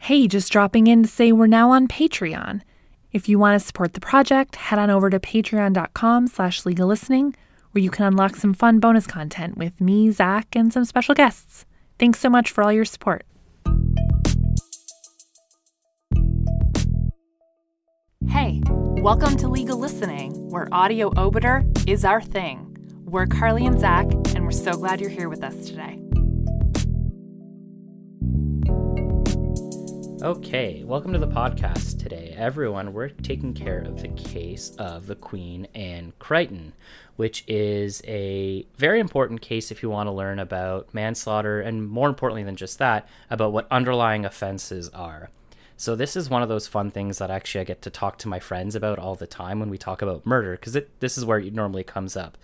Hey, just dropping in to say we're now on Patreon. If you want to support the project, head on over to patreon.com/legalistening, where you can unlock some fun bonus content with me, Zach, and some special guests. Thanks so much for all your support. Hey, welcome to Legal Listening, where audio obiter is our thing. We're Carly and Zach, and we're so glad you're here with us today. Okay, welcome to the podcast today. Everyone, we're taking care of the case of the Queen and Creighton, which is a very important case if you want to learn about manslaughter, and more importantly than just that, about what underlying offenses are. So this is one of those fun things that actually I get to talk to my friends about all the time when we talk about murder, because this is where it normally comes up.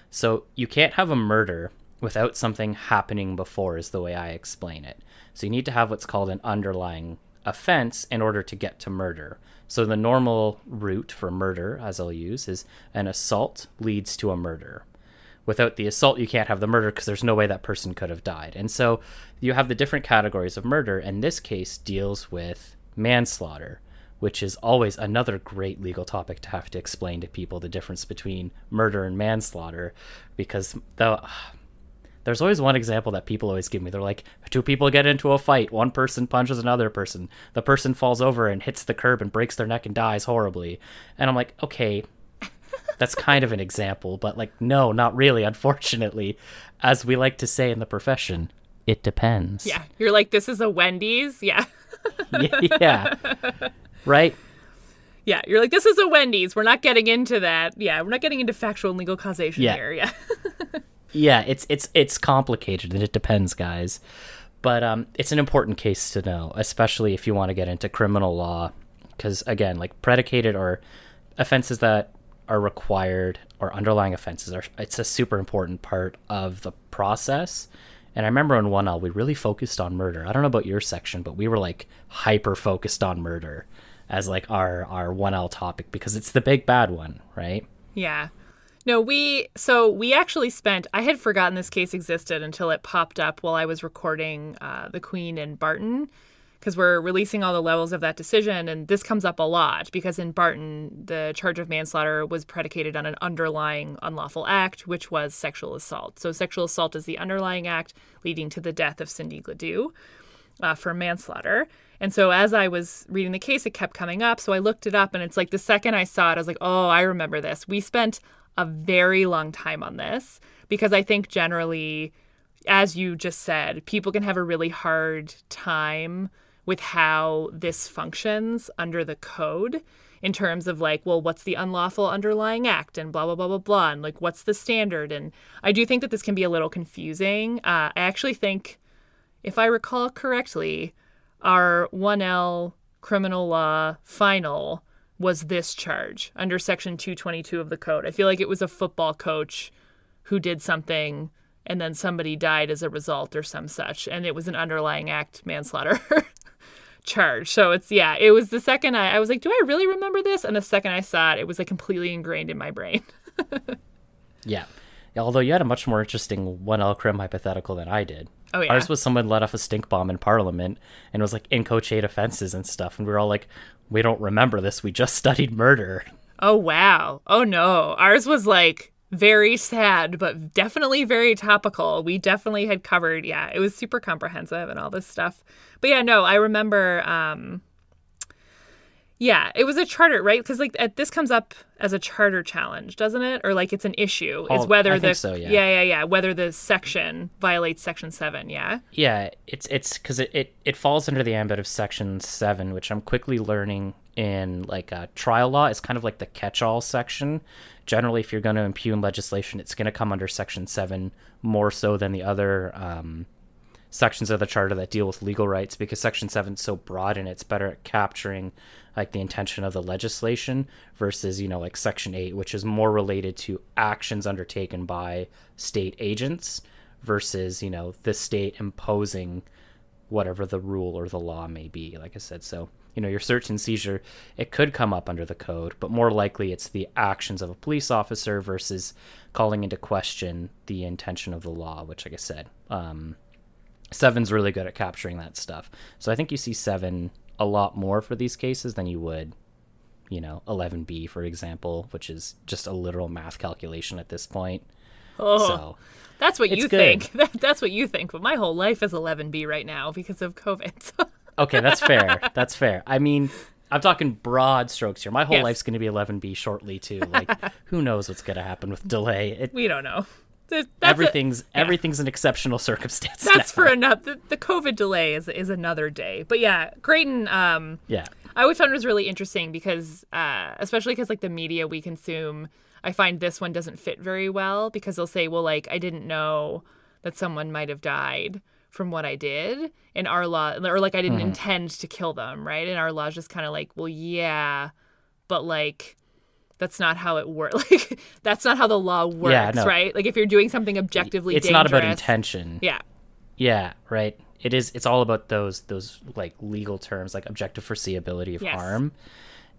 So you can't have a murder without something happening before, is the way I explain it. So you need to have what's called an underlying offense in order to get to murder. So the normal route for murder, as I'll use, is an assault leads to a murder. Without the assault, you can't have the murder because there's no way that person could have died. And so you have the different categories of murder, and this case deals with manslaughter, which is always another great legal topic to have to explain to people, the difference between murder and manslaughter, because there's always one example that people always give me. They're like, two people get into a fight, one person punches another person, the person falls over and hits the curb and breaks their neck and dies horribly. And I'm like, okay, that's kind of an example, but like, no, not really, unfortunately. As we like to say in the profession, it depends. Yeah, you're like, this is a Wendy's? Yeah. Yeah. Right? Yeah, you're like, this is a Wendy's. We're not getting into that. Yeah, we're not getting into factual and legal causation here. Yeah. Yeah, it's complicated, and it depends, guys. But it's an important case to know, especially if you want to get into criminal law, because, again, like predicated or offenses that are required or underlying offenses, it's a super important part of the process. And I remember in 1L, we really focused on murder. I don't know about your section, but we were like hyper-focused on murder as like our 1L topic, because it's the big bad one, right? Yeah. No, we actually spent, I had forgotten this case existed until it popped up while I was recording The Queen and Barton, because we're releasing all the levels of that decision. And this comes up a lot because in Barton, the charge of manslaughter was predicated on an underlying unlawful act, which was sexual assault. So sexual assault is the underlying act leading to the death of Cindy Gladue for manslaughter. And so as I was reading the case, it kept coming up. So I looked it up, and it's like the second I saw it, I was like, oh, I remember this. We spent a very long time on this because I think generally, as you just said, people can have a really hard time with how this functions under the code in terms of like, well, what's the unlawful underlying act and blah, blah, blah, blah, blah. And like, what's the standard? And I do think that this can be a little confusing. I actually think, if I recall correctly, our 1L criminal law final was this charge under section 222 of the code. I feel like it was a football coach who did something and then somebody died as a result or some such. And it was an underlying act manslaughter charge. So it was the second I was like, do I really remember this? And the second I saw it, it was like completely ingrained in my brain. Yeah. Although you had a much more interesting 1L crim hypothetical than I did. Oh, yeah. Ours was someone let off a stink bomb in Parliament and was like in coach 8 offenses and stuff. And we were all like, we don't remember this. We just studied murder. Oh, wow. Oh, no. Ours was like very sad, but definitely very topical. We definitely had covered. Yeah, it was super comprehensive and all this stuff. But yeah, no, I remember. Yeah, it was a charter, right? Because like this comes up as a charter challenge, doesn't it? Or like it's an issue is whether I think so, yeah. Yeah, whether the section violates Section 7, yeah? Yeah, it's because it falls under the ambit of Section 7, which I'm quickly learning in like trial law is kind of like the catch-all section. Generally, if you're going to impugn legislation, it's going to come under Section 7 more so than the other sections of the charter that deal with legal rights, because Section 7 is so broad and it's better at capturing like the intention of the legislation versus, like Section 8, which is more related to actions undertaken by state agents versus, the state imposing whatever the rule or the law may be, like I said. So, your search and seizure, it could come up under the code, but more likely it's the actions of a police officer versus calling into question the intention of the law, which, like I said, 7's really good at capturing that stuff. So I think you see 7 a lot more for these cases than you would, 11B, for example, which is just a literal math calculation at this point. Oh, so that's what you think. That's what you think. But my whole life is 11B right now because of COVID. Okay, that's fair. That's fair. I mean, I'm talking broad strokes here. My whole life's going to be 11B shortly, too. Like, who knows what's going to happen with delay? We don't know. Everything's an exceptional circumstance. That's for another. The COVID delay is another day. But yeah, Creighton. I always found it was really interesting because, especially because like the media we consume, I find this one doesn't fit very well because they'll say, well, like I didn't know that someone might have died from what I did. In our law, or like I didn't intend to kill them, right? And our law is just kind of like, well, yeah, but like. That's not how it works. Like, that's not how the law works, right? Like, if you're doing something objectively dangerous. It's not about intention. Yeah. Yeah, right. It's all about those like, legal terms, like objective foreseeability of harm.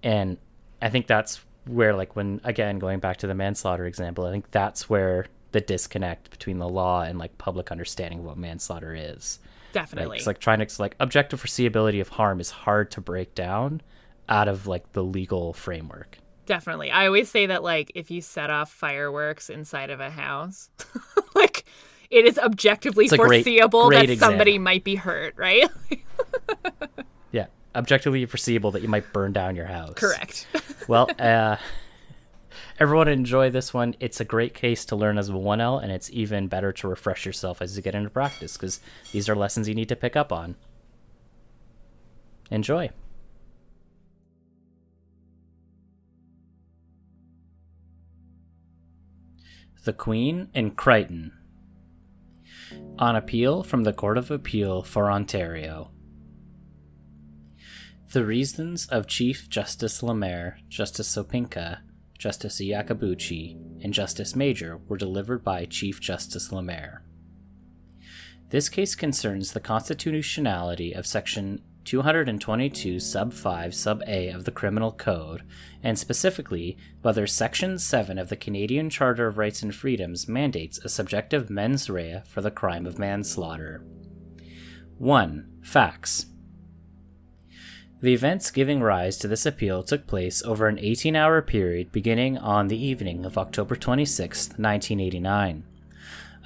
And I think that's where, like, when, again, going back to the manslaughter example, I think that's where the disconnect between the law and, like, public understanding of what manslaughter is. Definitely. Right? It's like trying to, like, objective foreseeability of harm is hard to break down out of, like, the legal framework. Definitely. I always say that, like, if you set off fireworks inside of a house, like, it is objectively foreseeable great that somebody might be hurt, right? Yeah. Objectively foreseeable that you might burn down your house. Correct. Well, everyone enjoy this one. It's a great case to learn as a 1L, and it's even better to refresh yourself as you get into practice, because these are lessons you need to pick up on. Enjoy. The Queen and Creighton. On appeal from the Court of Appeal for Ontario. The reasons of Chief Justice Lemaire, Justice Sopinka, Justice Iacobucci, and Justice Major were delivered by Chief Justice Lemaire. This case concerns the constitutionality of Section 222 sub 5 sub A of the Criminal Code, and specifically whether Section 7 of the Canadian Charter of Rights and Freedoms mandates a subjective mens rea for the crime of manslaughter. 1. Facts. The events giving rise to this appeal took place over an 18-hour period beginning on the evening of October 26, 1989.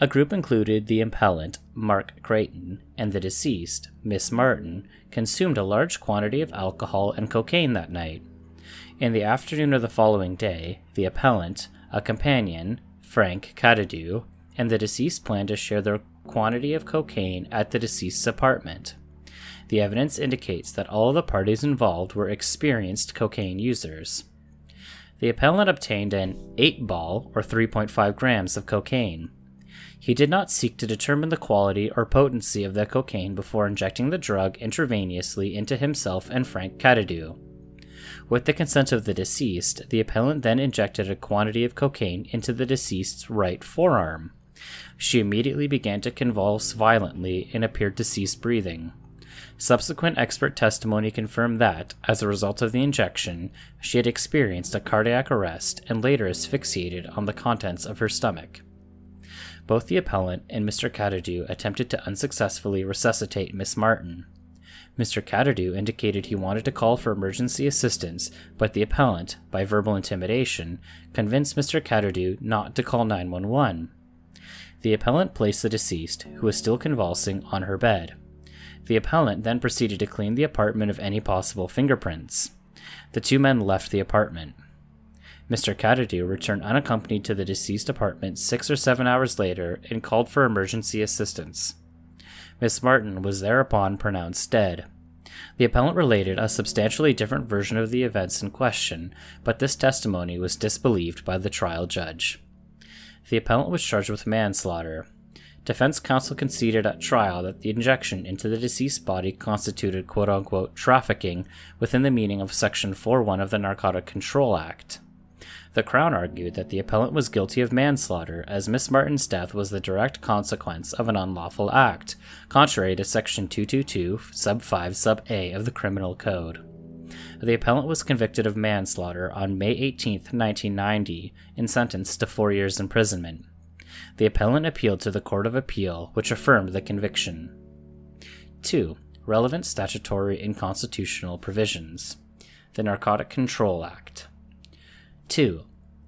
A group included the appellant, Mark Creighton, and the deceased, Miss Martin, consumed a large quantity of alcohol and cocaine that night. In the afternoon of the following day, the appellant, a companion, Frank Cadadieu, and the deceased planned to share their quantity of cocaine at the deceased's apartment. The evidence indicates that all of the parties involved were experienced cocaine users. The appellant obtained an 8-ball, or 3.5 grams, of cocaine. He did not seek to determine the quality or potency of the cocaine before injecting the drug intravenously into himself and Frank Cadadieu. With the consent of the deceased, the appellant then injected a quantity of cocaine into the deceased's right forearm. She immediately began to convulse violently and appeared to cease breathing. Subsequent expert testimony confirmed that, as a result of the injection, she had experienced a cardiac arrest and later asphyxiated on the contents of her stomach. Both the appellant and Mr. Cadadieu attempted to unsuccessfully resuscitate Miss Martin. Mr. Cadadieu indicated he wanted to call for emergency assistance, but the appellant, by verbal intimidation, convinced Mr. Cadadieu not to call 911. The appellant placed the deceased, who was still convulsing, on her bed. The appellant then proceeded to clean the apartment of any possible fingerprints. The two men left the apartment. Mr. Cadadieu returned unaccompanied to the deceased apartment 6 or 7 hours later and called for emergency assistance. Miss Martin was thereupon pronounced dead. The appellant related a substantially different version of the events in question, but this testimony was disbelieved by the trial judge. The appellant was charged with manslaughter. Defense counsel conceded at trial that the injection into the deceased's body constituted quote-unquote trafficking within the meaning of Section 4.1 of the Narcotic Control Act. The Crown argued that the appellant was guilty of manslaughter, as Miss Martin's death was the direct consequence of an unlawful act, contrary to Section 222, sub 5, sub A of the Criminal Code. The appellant was convicted of manslaughter on May 18, 1990, and sentenced to 4 years imprisonment. The appellant appealed to the Court of Appeal, which affirmed the conviction. 2. Relevant statutory and constitutional provisions. The Narcotic Control Act. 2.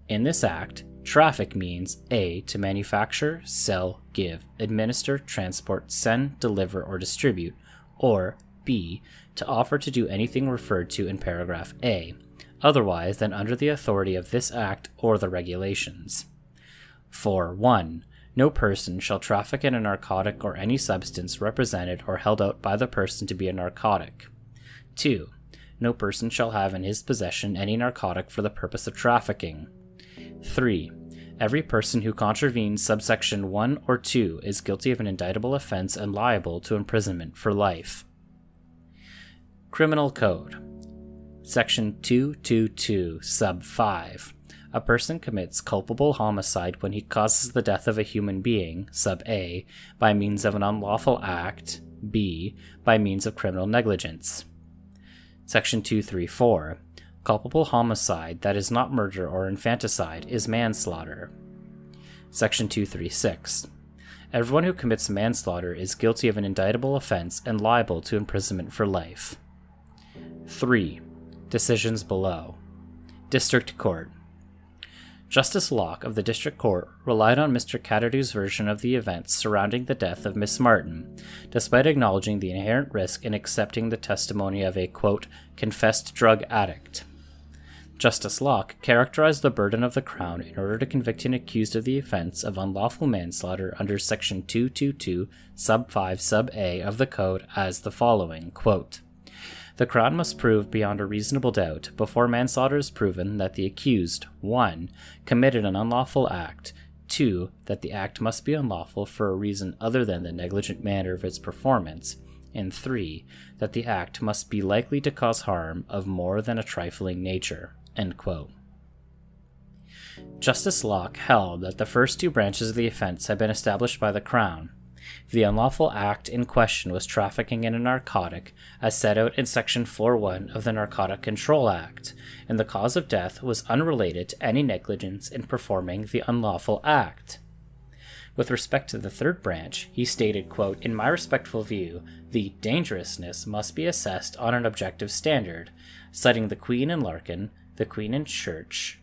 In this act, traffic means A. To manufacture, sell, give, administer, transport, send, deliver, or distribute, or B. To offer to do anything referred to in paragraph A, otherwise than under the authority of this act or the regulations. 4.1. No person shall traffic in a narcotic or any substance represented or held out by the person to be a narcotic. 2. No person shall have in his possession any narcotic for the purpose of trafficking. 3. Every person who contravenes subsection 1 or 2 is guilty of an indictable offense and liable to imprisonment for life. Criminal Code. Section 222, sub 5. A person commits culpable homicide when he causes the death of a human being, sub A, by means of an unlawful act, B, by means of criminal negligence. Section 234. Culpable homicide that is not murder or infanticide is manslaughter. Section 236. Everyone who commits manslaughter is guilty of an indictable offense and liable to imprisonment for life. 3. Decisions below. District Court. Justice Locke of the District Court relied on Mr. Catadou's version of the events surrounding the death of Miss Martin, despite acknowledging the inherent risk in accepting the testimony of a, quote, confessed drug addict. Justice Locke characterized the burden of the Crown in order to convict an accused of the offense of unlawful manslaughter under Section 222, sub 5, sub A of the Code as the following, quote, the Crown must prove beyond a reasonable doubt, before manslaughter is proven, that the accused, 1. Committed an unlawful act, 2. That the act must be unlawful for a reason other than the negligent manner of its performance, and 3. That the act must be likely to cause harm of more than a trifling nature. End quote. Justice Locke held that the first two branches of the offense had been established by the Crown. The unlawful act in question was trafficking in a narcotic, as set out in Section 4.1 of the Narcotic Control Act, and the cause of death was unrelated to any negligence in performing the unlawful act. With respect to the third branch, he stated, quote, in my respectful view, the dangerousness must be assessed on an objective standard, citing the Queen and Larkin, the Queen and Church,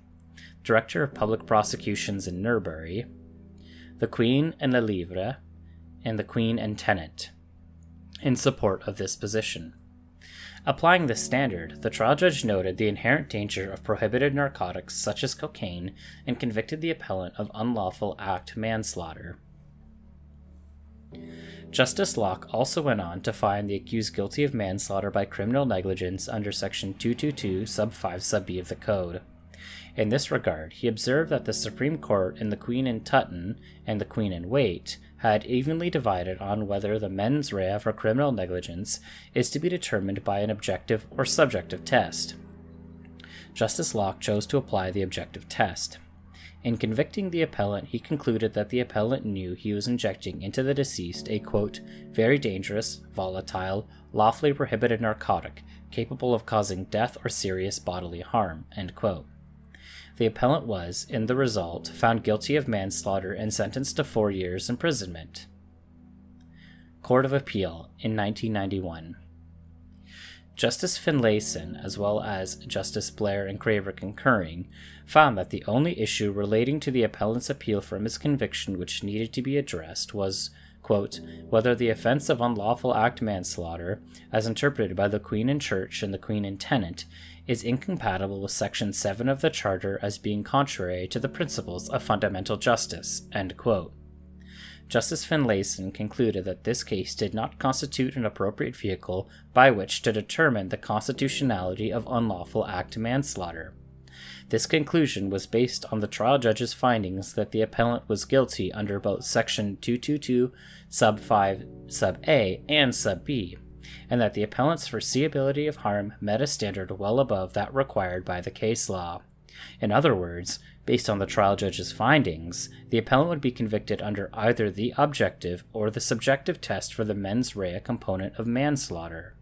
Director of Public Prosecutions in Newbury, the Queen and Le Livre, and the Queen and Tennant, in support of this position. Applying this standard, the trial judge noted the inherent danger of prohibited narcotics such as cocaine and convicted the appellant of unlawful act manslaughter. Justice Locke also went on to find the accused guilty of manslaughter by criminal negligence under Section 222, sub 5, sub B of the Code. In this regard, he observed that the Supreme Court in the Queen and Tutton and the Queen and Waite had evenly divided on whether the mens rea for criminal negligence is to be determined by an objective or subjective test. Justice Locke chose to apply the objective test. In convicting the appellant, he concluded that the appellant knew he was injecting into the deceased a, quote, very dangerous, volatile, lawfully prohibited narcotic, capable of causing death or serious bodily harm, end quote. The appellant was, in the result, found guilty of manslaughter and sentenced to 4 years' imprisonment. Court of Appeal in 1991. Justice Finlayson, as well as Justice Blair and Craver concurring, found that the only issue relating to the appellant's appeal from his conviction which needed to be addressed was, quote, whether the offense of unlawful act manslaughter, as interpreted by the Queen and Church and the Queen and Tennant, is incompatible with Section 7 of the Charter as being contrary to the principles of fundamental justice, end quote. Justice Finlayson concluded that this case did not constitute an appropriate vehicle by which to determine the constitutionality of unlawful act manslaughter. This conclusion was based on the trial judge's findings that the appellant was guilty under both Section 222, sub 5, sub A, and sub B, and that the appellant's foreseeability of harm met a standard well above that required by the case law. In other words, based on the trial judge's findings, the appellant would be convicted under either the objective or the subjective test for the mens rea component of manslaughter.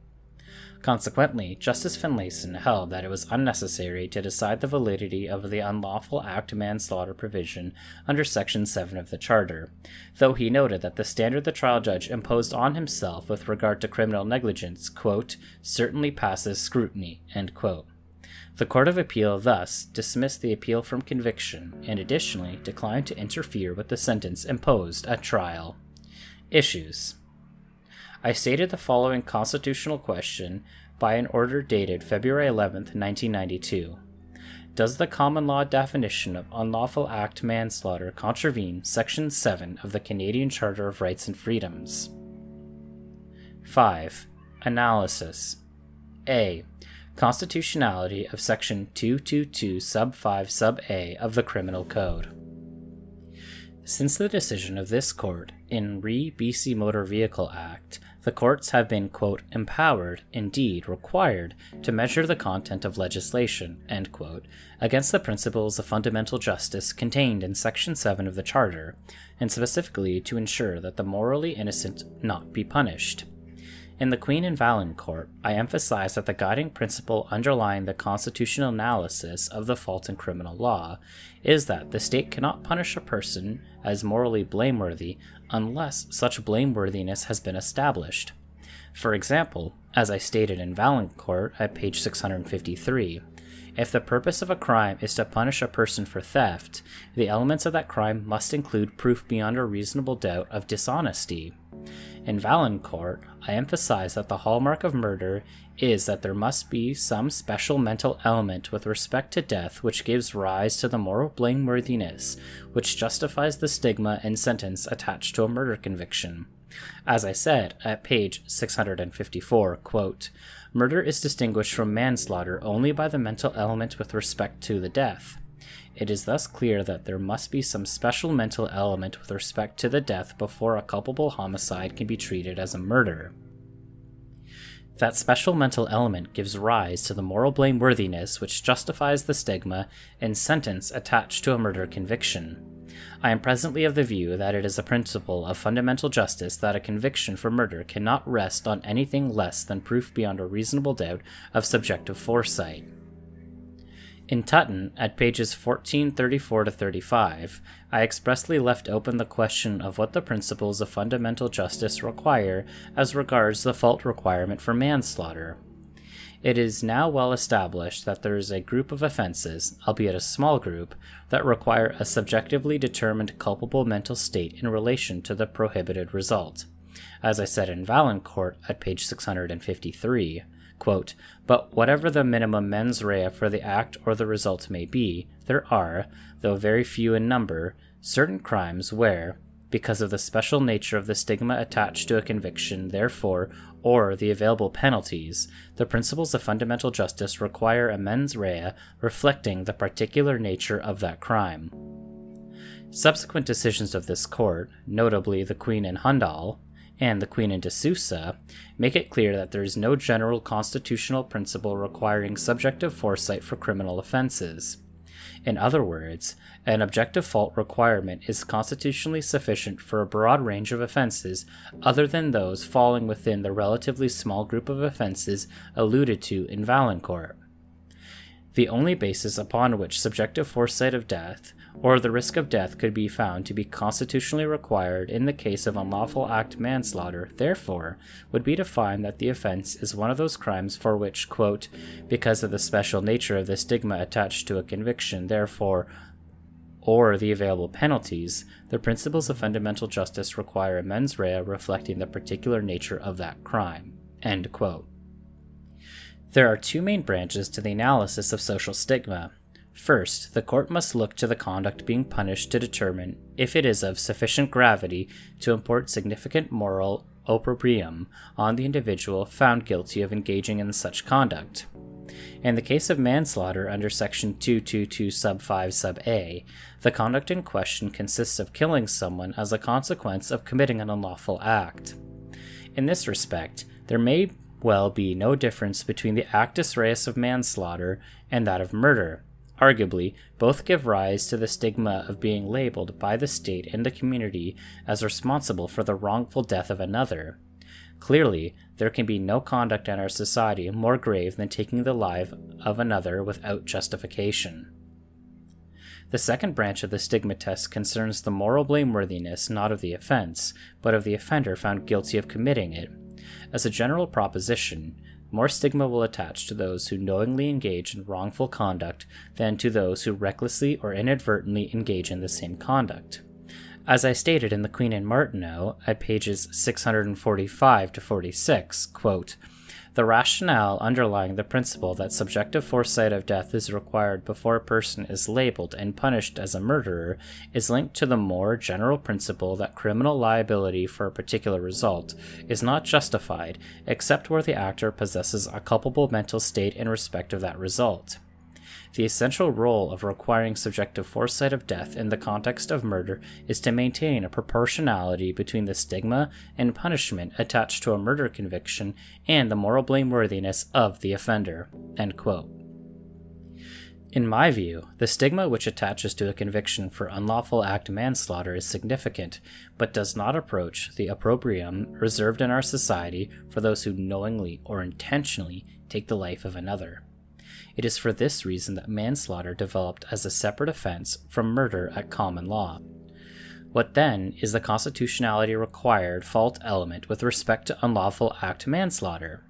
Consequently, Justice Finlayson held that it was unnecessary to decide the validity of the Unlawful Act Manslaughter provision under Section 7 of the Charter, though he noted that the standard the trial judge imposed on himself with regard to criminal negligence, quote, certainly passes scrutiny, end quote. The Court of Appeal thus dismissed the appeal from conviction and additionally declined to interfere with the sentence imposed at trial. Issues. I stated the following constitutional question by an order dated February 11, 1992. Does the common law definition of unlawful act manslaughter contravene Section 7 of the Canadian Charter of Rights and Freedoms? 5. Analysis. A. Constitutionality of Section 222 sub 5 sub A of the Criminal Code. Since the decision of this court in Re BC Motor Vehicle Act, the courts have been, quote, empowered, indeed required, to measure the content of legislation, end quote, against the principles of fundamental justice contained in Section 7 of the Charter, and specifically to ensure that the morally innocent not be punished. In the Queen and Valancourt, I emphasize that the guiding principle underlying the constitutional analysis of the fault in criminal law is that the state cannot punish a person as morally blameworthy unless such blameworthiness has been established. For example, as I stated in Valancourt at page 653, if the purpose of a crime is to punish a person for theft, the elements of that crime must include proof beyond a reasonable doubt of dishonesty. In Valancourt, I emphasize that the hallmark of murder is that there must be some special mental element with respect to death which gives rise to the moral blameworthiness, which justifies the stigma and sentence attached to a murder conviction. As I said at page 654, quote, murder is distinguished from manslaughter only by the mental element with respect to the death. It is thus clear that there must be some special mental element with respect to the death before a culpable homicide can be treated as a murder. That special mental element gives rise to the moral blameworthiness which justifies the stigma and sentence attached to a murder conviction. I am presently of the view that it is a principle of fundamental justice that a conviction for murder cannot rest on anything less than proof beyond a reasonable doubt of subjective foresight. In Tutton, at pages 1434-35, I expressly left open the question of what the principles of fundamental justice require as regards the fault requirement for manslaughter. It is now well established that there is a group of offenses, albeit a small group, that require a subjectively determined culpable mental state in relation to the prohibited result. As I said in Valancourt at page 653, quote, but whatever the minimum mens rea for the act or the result may be, there are, though very few in number, certain crimes where, because of the special nature of the stigma attached to a conviction, therefore, or the available penalties, the principles of fundamental justice require a mens rea reflecting the particular nature of that crime. Subsequent decisions of this court, notably the Queen in Hundal, and the Queen in De Sousa, make it clear that there is no general constitutional principle requiring subjective foresight for criminal offenses. In other words, an objective fault requirement is constitutionally sufficient for a broad range of offenses other than those falling within the relatively small group of offenses alluded to in Valancourt. The only basis upon which subjective foresight of death or the risk of death could be found to be constitutionally required in the case of unlawful act manslaughter, therefore, would be to find that the offense is one of those crimes for which, quote, because of the special nature of the stigma attached to a conviction, therefore, or the available penalties, the principles of fundamental justice require a mens rea reflecting the particular nature of that crime, end quote. There are two main branches to the analysis of social stigma. First, the court must look to the conduct being punished to determine if it is of sufficient gravity to import significant moral opprobrium on the individual found guilty of engaging in such conduct. In the case of manslaughter under Section 222 sub 5 sub A, the conduct in question consists of killing someone as a consequence of committing an unlawful act. In this respect, there may well be no difference between the actus reus of manslaughter and that of murder. Arguably, both give rise to the stigma of being labeled by the state and the community as responsible for the wrongful death of another. Clearly, there can be no conduct in our society more grave than taking the life of another without justification. The second branch of the stigma test concerns the moral blameworthiness not of the offense, but of the offender found guilty of committing it. As a general proposition, more stigma will attach to those who knowingly engage in wrongful conduct than to those who recklessly or inadvertently engage in the same conduct. As I stated in the Queen and Martineau at pages 645 to 46, quote, "The rationale underlying the principle that subjective foresight of death is required before a person is labeled and punished as a murderer is linked to the more general principle that criminal liability for a particular result is not justified except where the actor possesses a culpable mental state in respect of that result. The essential role of requiring subjective foresight of death in the context of murder is to maintain a proportionality between the stigma and punishment attached to a murder conviction and the moral blameworthiness of the offender." End quote. In my view, the stigma which attaches to a conviction for unlawful act manslaughter is significant, but does not approach the opprobrium reserved in our society for those who knowingly or intentionally take the life of another. It is for this reason that manslaughter developed as a separate offense from murder at common law. What then is the constitutionality required fault element with respect to unlawful act manslaughter?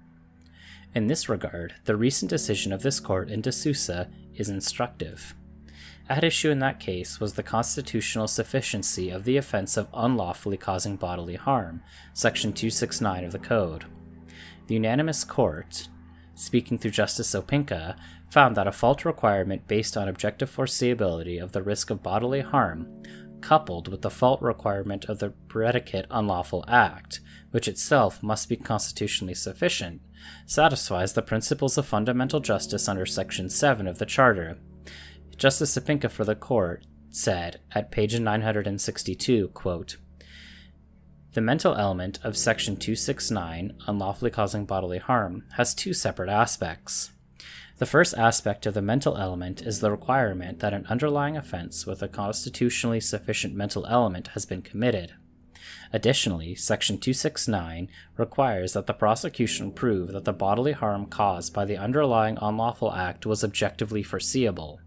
In this regard, the recent decision of this court in D'Souza is instructive. At issue in that case was the constitutional sufficiency of the offense of unlawfully causing bodily harm, section 269 of the Code. The unanimous court, speaking through Justice Opinka, found that a fault requirement based on objective foreseeability of the risk of bodily harm, coupled with the fault requirement of the predicate unlawful act, which itself must be constitutionally sufficient, satisfies the principles of fundamental justice under Section 7 of the Charter. Justice Opinka for the court said at page 962, quote, "The mental element of Section 269, unlawfully causing bodily harm, has two separate aspects. The first aspect of the mental element is the requirement that an underlying offense with a constitutionally sufficient mental element has been committed. Additionally, Section 269 requires that the prosecution prove that the bodily harm caused by the underlying unlawful act was objectively foreseeable.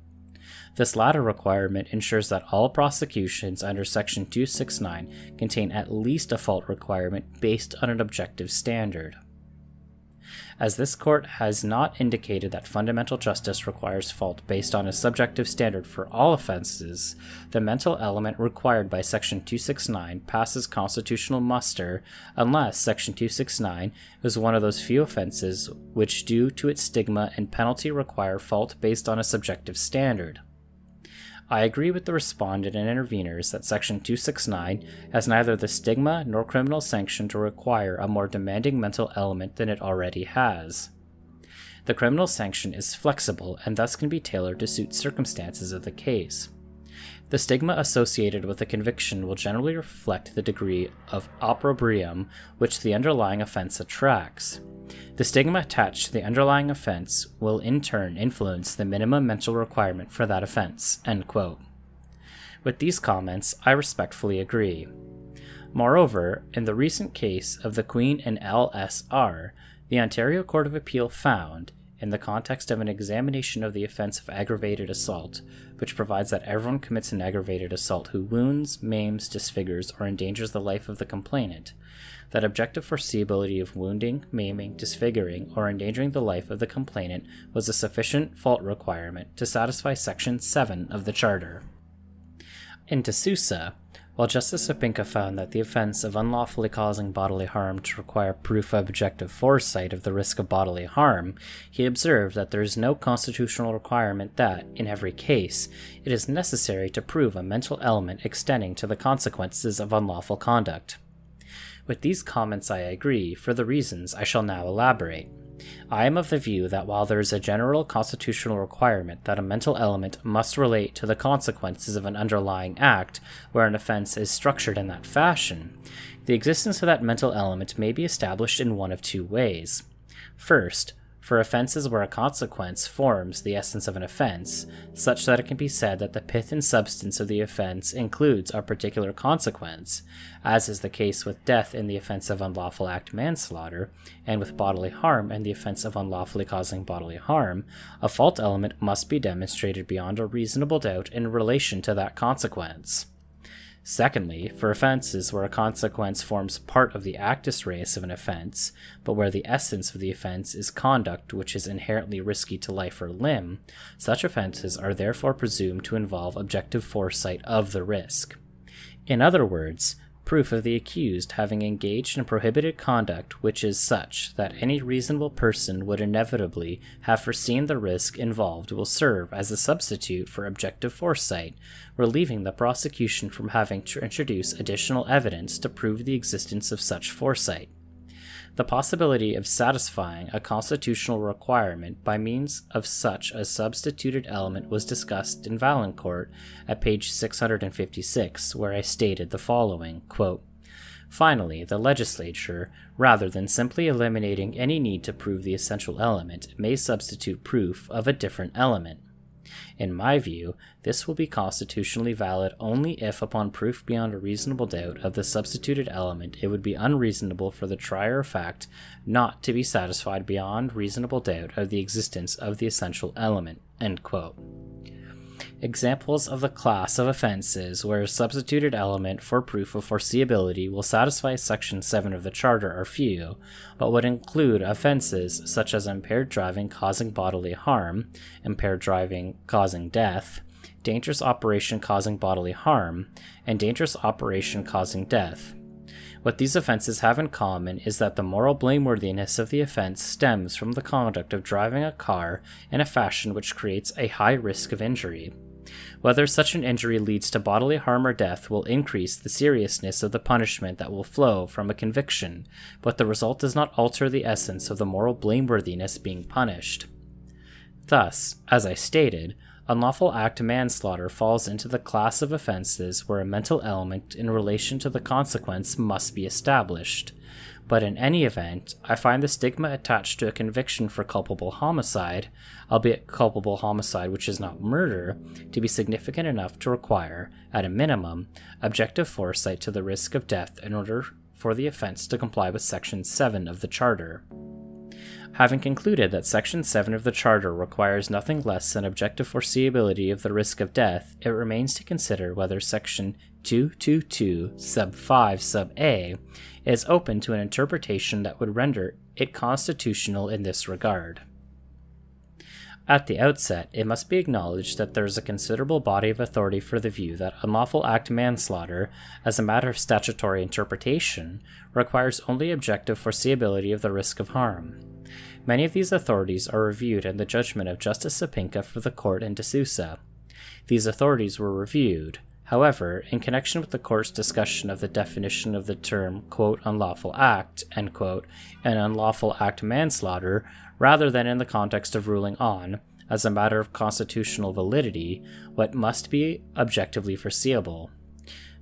This latter requirement ensures that all prosecutions under Section 269 contain at least a fault requirement based on an objective standard. As this court has not indicated that fundamental justice requires fault based on a subjective standard for all offenses, the mental element required by Section 269 passes constitutional muster unless Section 269 is one of those few offenses which, due to its stigma and penalty, require fault based on a subjective standard. I agree with the respondent and interveners that Section 269 has neither the stigma nor criminal sanction to require a more demanding mental element than it already has. The criminal sanction is flexible and thus can be tailored to suit circumstances of the case. The stigma associated with a conviction will generally reflect the degree of opprobrium which the underlying offense attracts. The stigma attached to the underlying offense will in turn influence the minimum mental requirement for that offense." End quote. With these comments, I respectfully agree. Moreover, in the recent case of the Queen and LSR, the Ontario Court of Appeal found, in the context of an examination of the offense of aggravated assault, which provides that everyone commits an aggravated assault who wounds, maims, disfigures, or endangers the life of the complainant, that objective foreseeability of wounding, maiming, disfiguring, or endangering the life of the complainant was a sufficient fault requirement to satisfy Section 7 of the Charter. In D'Souza, while Justice Opinka found that the offense of unlawfully causing bodily harm to require proof of objective foresight of the risk of bodily harm, he observed that there is no constitutional requirement that, in every case, it is necessary to prove a mental element extending to the consequences of unlawful conduct. With these comments I agree, for the reasons I shall now elaborate. I am of the view that while there is a general constitutional requirement that a mental element must relate to the consequences of an underlying act where an offense is structured in that fashion, the existence of that mental element may be established in one of two ways. First, for offenses where a consequence forms the essence of an offense, such that it can be said that the pith and substance of the offense includes a particular consequence, as is the case with death in the offense of unlawful act manslaughter, and with bodily harm in the offense of unlawfully causing bodily harm, a fault element must be demonstrated beyond a reasonable doubt in relation to that consequence. Secondly, for offenses where a consequence forms part of the actus reus of an offense, but where the essence of the offense is conduct which is inherently risky to life or limb, such offenses are therefore presumed to involve objective foresight of the risk. In other words, proof of the accused having engaged in prohibited conduct which is such that any reasonable person would inevitably have foreseen the risk involved will serve as a substitute for objective foresight, relieving the prosecution from having to introduce additional evidence to prove the existence of such foresight. The possibility of satisfying a constitutional requirement by means of such a substituted element was discussed in Valancourt at page 656, where I stated the following, quote, "Finally, the legislature, rather than simply eliminating any need to prove the essential element, may substitute proof of a different element. In my view, this will be constitutionally valid only if, upon proof beyond a reasonable doubt of the substituted element, it would be unreasonable for the trier of fact not to be satisfied beyond reasonable doubt of the existence of the essential element." End quote. Examples of the class of offenses where a substituted element for proof of foreseeability will satisfy Section 7 of the Charter are few, but would include offenses such as impaired driving causing bodily harm, impaired driving causing death, dangerous operation causing bodily harm, and dangerous operation causing death. What these offenses have in common is that the moral blameworthiness of the offense stems from the conduct of driving a car in a fashion which creates a high risk of injury. Whether such an injury leads to bodily harm or death will increase the seriousness of the punishment that will flow from a conviction, but the result does not alter the essence of the moral blameworthiness being punished. Thus, as I stated, unlawful act manslaughter falls into the class of offenses where a mental element in relation to the consequence must be established. But in any event, I find the stigma attached to a conviction for culpable homicide, albeit culpable homicide which is not murder, to be significant enough to require, at a minimum, objective foresight to the risk of death in order for the offense to comply with Section 7 of the Charter. Having concluded that Section 7 of the Charter requires nothing less than objective foreseeability of the risk of death, it remains to consider whether Section 222 sub 5 sub a is open to an interpretation that would render it constitutional in this regard. At the outset, it must be acknowledged that there is a considerable body of authority for the view that unlawful act manslaughter, as a matter of statutory interpretation, requires only objective foreseeability of the risk of harm. Many of these authorities are reviewed in the judgment of Justice Sapinka for the court in D'Souza. These authorities were reviewed, however, in connection with the court's discussion of the definition of the term, quote, unlawful act, end quote, and unlawful act manslaughter, rather than in the context of ruling on, as a matter of constitutional validity, what must be objectively foreseeable.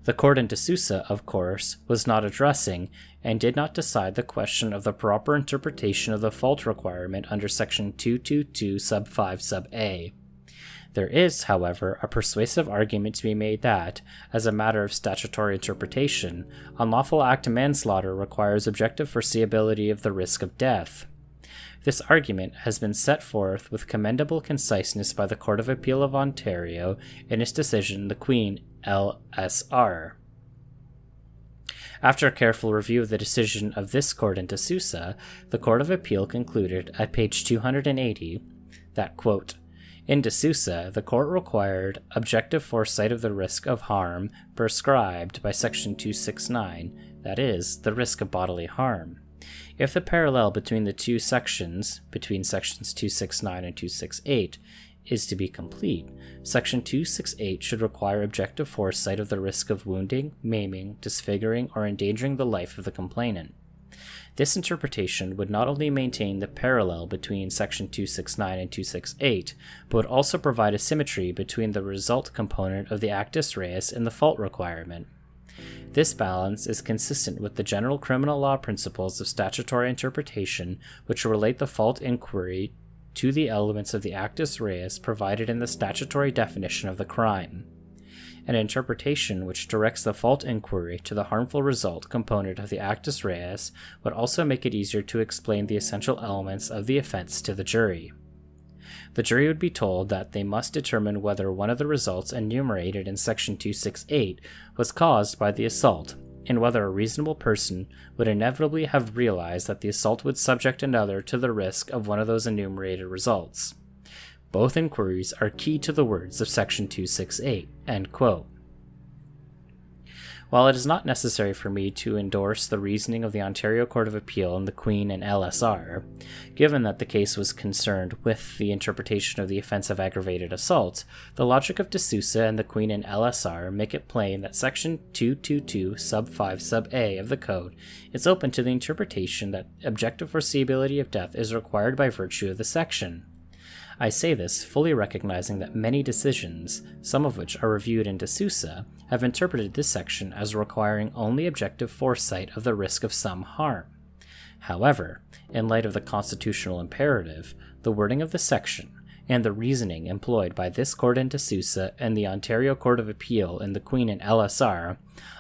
The court in D'Souza, of course, was not addressing and did not decide the question of the proper interpretation of the fault requirement under Section 222 sub 5 sub a. There is, however, a persuasive argument to be made that, as a matter of statutory interpretation, unlawful act manslaughter requires objective foreseeability of the risk of death. This argument has been set forth with commendable conciseness by the Court of Appeal of Ontario in its decision, the Queen LSR. After a careful review of the decision of this court in D'Souza, the Court of Appeal concluded at page 280 that, quote, in D'Souza, the court required objective foresight of the risk of harm prescribed by Section 269, that is, the risk of bodily harm. If the parallel between the two sections, between Sections 269 and 268, is to be complete, Section 268 should require objective foresight of the risk of wounding, maiming, disfiguring, or endangering the life of the complainant. This interpretation would not only maintain the parallel between Section 269 and 268, but would also provide a symmetry between the result component of the actus reus and the fault requirement. This balance is consistent with the general criminal law principles of statutory interpretation, which relate the fault inquiry to the elements of the actus reus provided in the statutory definition of the crime. An interpretation which directs the fault inquiry to the harmful result component of the actus reus would also make it easier to explain the essential elements of the offense to the jury. The jury would be told that they must determine whether one of the results enumerated in Section 268 was caused by the assault, and whether a reasonable person would inevitably have realized that the assault would subject another to the risk of one of those enumerated results. Both inquiries are key to the words of Section 268. End quote. While it is not necessary for me to endorse the reasoning of the Ontario Court of Appeal in the Queen and LSR, given that the case was concerned with the interpretation of the offense of aggravated assault, the logic of De Sousa and the Queen and LSR make it plain that Section 222 sub 5 sub a of the Code is open to the interpretation that objective foreseeability of death is required by virtue of the section. I say this fully recognizing that many decisions, some of which are reviewed in De Sousa, have interpreted this section as requiring only objective foresight of the risk of some harm. However, in light of the constitutional imperative, the wording of the section, and the reasoning employed by this court in De Sousa and the Ontario Court of Appeal in the Queen and LSR,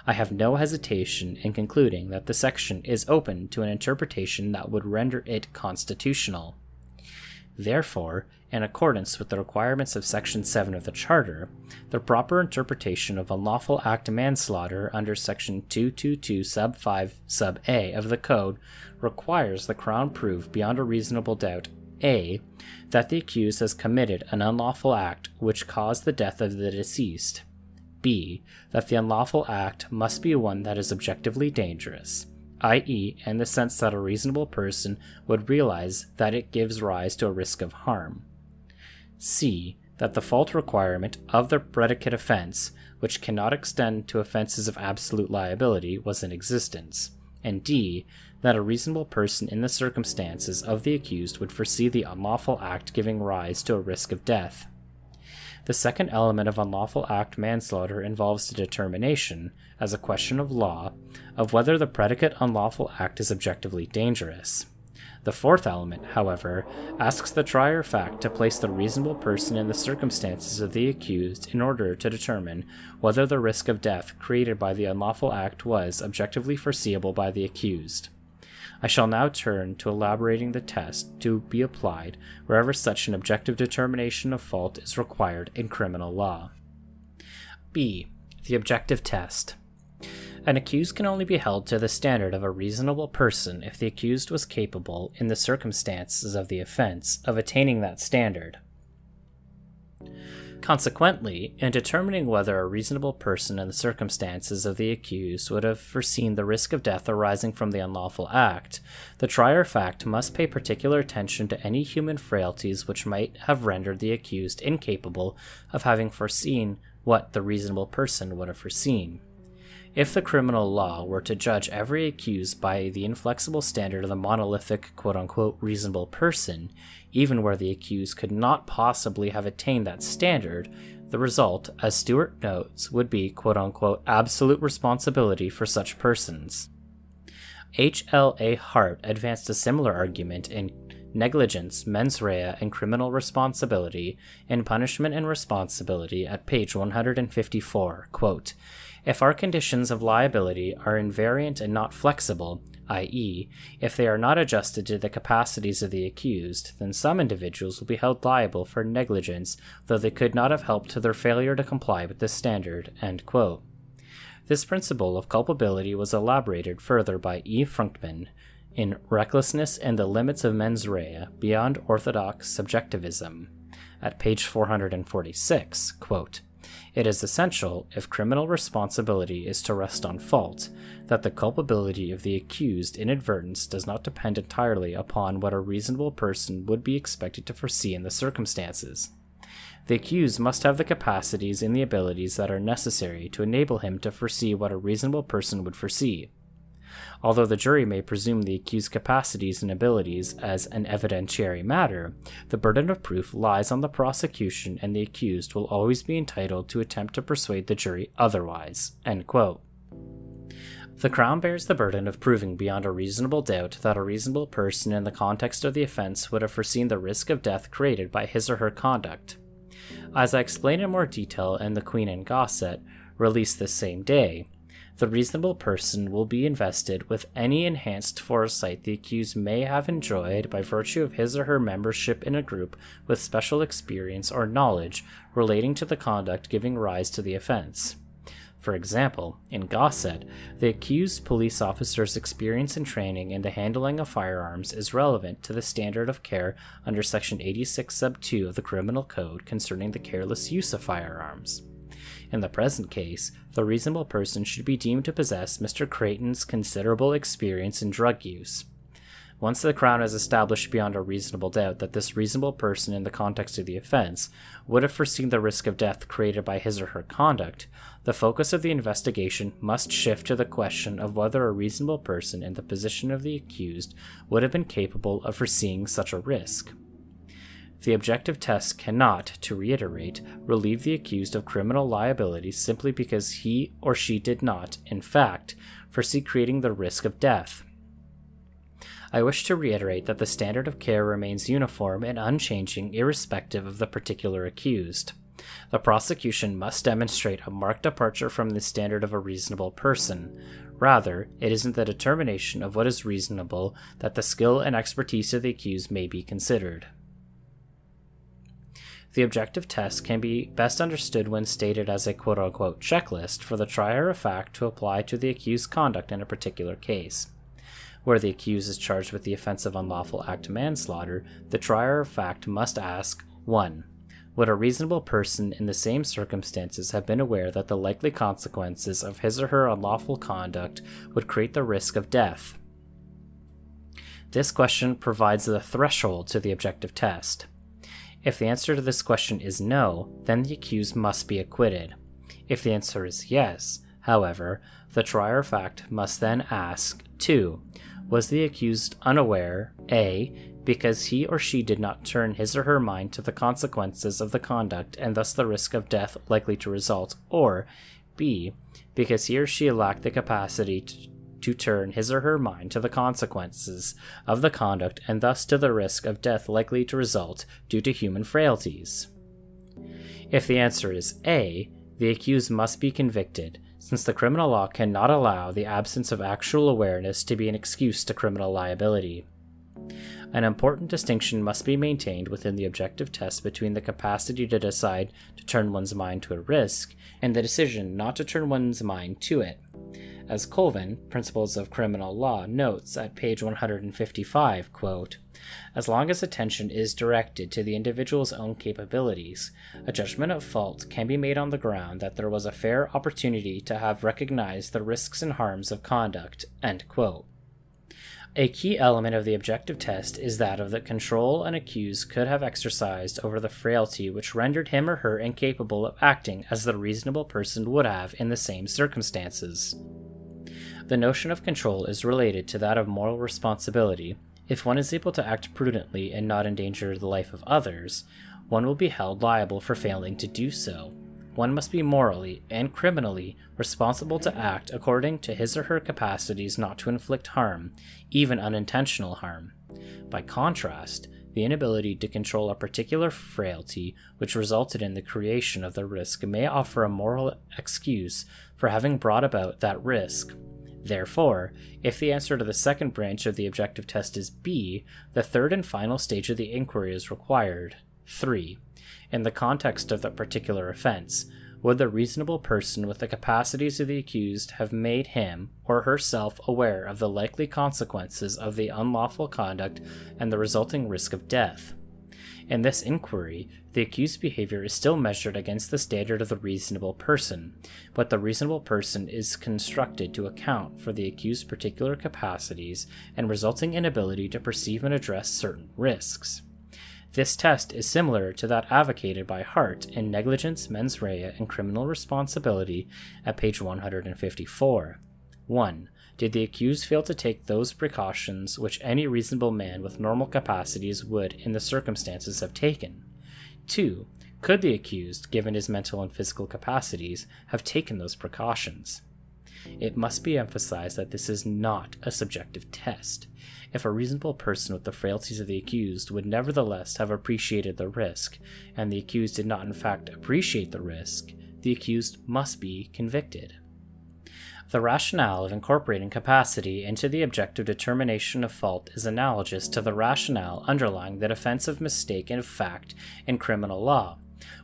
I have no hesitation in concluding that the section is open to an interpretation that would render it constitutional. Therefore, in accordance with the requirements of Section 7 of the Charter, the proper interpretation of unlawful act manslaughter under Section 222 sub 5 sub a of the Code requires the Crown prove beyond a reasonable doubt a. that the accused has committed an unlawful act which caused the death of the deceased, b. that the unlawful act must be one that is objectively dangerous, i.e., in the sense that a reasonable person would realize that it gives rise to a risk of harm. C. That the fault requirement of the predicate offense, which cannot extend to offenses of absolute liability, was in existence. And D. That a reasonable person in the circumstances of the accused would foresee the unlawful act giving rise to a risk of death. The second element of unlawful act manslaughter involves the determination, as a question of law, of whether the predicate unlawful act is objectively dangerous. The fourth element, however, asks the trier of fact to place the reasonable person in the circumstances of the accused in order to determine whether the risk of death created by the unlawful act was objectively foreseeable by the accused. I shall now turn to elaborating the test to be applied wherever such an objective determination of fault is required in criminal law. B. The objective test. An accused can only be held to the standard of a reasonable person if the accused was capable, in the circumstances of the offense, of attaining that standard. Consequently, in determining whether a reasonable person in the circumstances of the accused would have foreseen the risk of death arising from the unlawful act, the trier of fact must pay particular attention to any human frailties which might have rendered the accused incapable of having foreseen what the reasonable person would have foreseen. If the criminal law were to judge every accused by the inflexible standard of the monolithic quote-unquote reasonable person, even where the accused could not possibly have attained that standard, the result, as Stewart notes, would be quote-unquote absolute responsibility for such persons. H.L.A. Hart advanced a similar argument in Negligence, Mens Rea, and Criminal Responsibility in Punishment and Responsibility at page 154, quote, "If our conditions of liability are invariant and not flexible, i.e., if they are not adjusted to the capacities of the accused, then some individuals will be held liable for negligence, though they could not have helped to their failure to comply with this standard." End quote. This principle of culpability was elaborated further by E. Frunkman in Recklessness and the Limits of Mens Rea Beyond Orthodox Subjectivism at page 446, quote, "It is essential, if criminal responsibility is to rest on fault, that the culpability of the accused inadvertence does not depend entirely upon what a reasonable person would be expected to foresee in the circumstances. The accused must have the capacities and the abilities that are necessary to enable him to foresee what a reasonable person would foresee. Although the jury may presume the accused's capacities and abilities as an evidentiary matter, the burden of proof lies on the prosecution, and the accused will always be entitled to attempt to persuade the jury otherwise." End quote. The Crown bears the burden of proving beyond a reasonable doubt that a reasonable person in the context of the offense would have foreseen the risk of death created by his or her conduct. As I explain in more detail in The Queen and Gossett, released this same day, the reasonable person will be invested with any enhanced foresight the accused may have enjoyed by virtue of his or her membership in a group with special experience or knowledge relating to the conduct giving rise to the offense. For example, in Gossett, the accused police officer's experience and training in the handling of firearms is relevant to the standard of care under Section 86 sub 2 of the Criminal Code concerning the careless use of firearms. In the present case, the reasonable person should be deemed to possess Mr. Creighton's considerable experience in drug use. Once the Crown has established beyond a reasonable doubt that this reasonable person in the context of the offense would have foreseen the risk of death created by his or her conduct, the focus of the investigation must shift to the question of whether a reasonable person in the position of the accused would have been capable of foreseeing such a risk. The objective test cannot, to reiterate, relieve the accused of criminal liability simply because he or she did not, in fact, foresee creating the risk of death. I wish to reiterate that the standard of care remains uniform and unchanging irrespective of the particular accused. The prosecution must demonstrate a marked departure from the standard of a reasonable person. Rather, it is in the determination of what is reasonable that the skill and expertise of the accused may be considered. The objective test can be best understood when stated as a quote-unquote checklist for the trier of fact to apply to the accused's conduct in a particular case. Where the accused is charged with the offense of unlawful act manslaughter, the trier of fact must ask 1. Would a reasonable person in the same circumstances have been aware that the likely consequences of his or her unlawful conduct would create the risk of death? This question provides the threshold to the objective test. If the answer to this question is no, then the accused must be acquitted. If the answer is yes, however, the trier of fact must then ask 2. Was the accused unaware, A, because he or she did not turn his or her mind to the consequences of the conduct and thus the risk of death likely to result, or B, because he or she lacked the capacity to turn his or her mind to the consequences of the conduct and thus to the risk of death likely to result due to human frailties? If the answer is A, the accused must be convicted, since the criminal law cannot allow the absence of actual awareness to be an excuse to criminal liability. An important distinction must be maintained within the objective test between the capacity to decide to turn one's mind to a risk and the decision not to turn one's mind to it. As Colvin, Principles of Criminal Law, notes at page 155, quote, as long as attention is directed to the individual's own capabilities, a judgment of fault can be made on the ground that there was a fair opportunity to have recognized the risks and harms of conduct, end quote. A key element of the objective test is that of the control an accused could have exercised over the frailty which rendered him or her incapable of acting as the reasonable person would have in the same circumstances. The notion of control is related to that of moral responsibility. If one is able to act prudently and not endanger the life of others, one will be held liable for failing to do so. One must be morally and criminally responsible to act according to his or her capacities not to inflict harm, even unintentional harm. By contrast, the inability to control a particular frailty which resulted in the creation of the risk may offer a moral excuse for having brought about that risk. Therefore, if the answer to the second branch of the objective test is B, the third and final stage of the inquiry is required. 3. In the context of that particular offense, would the reasonable person with the capacities of the accused have made him or herself aware of the likely consequences of the unlawful conduct and the resulting risk of death? In this inquiry, the accused's behavior is still measured against the standard of the reasonable person, but the reasonable person is constructed to account for the accused's particular capacities and resulting inability to perceive and address certain risks. This test is similar to that advocated by Hart in Negligence, Mens Rea, and Criminal Responsibility at page 154. 1. Did the accused fail to take those precautions which any reasonable man with normal capacities would, in the circumstances, have taken? 2. Could the accused, given his mental and physical capacities, have taken those precautions? It must be emphasized that this is not a subjective test. If a reasonable person with the frailties of the accused would nevertheless have appreciated the risk, and the accused did not in fact appreciate the risk, the accused must be convicted. The rationale of incorporating capacity into the objective determination of fault is analogous to the rationale underlying the defense of mistake in fact in criminal law,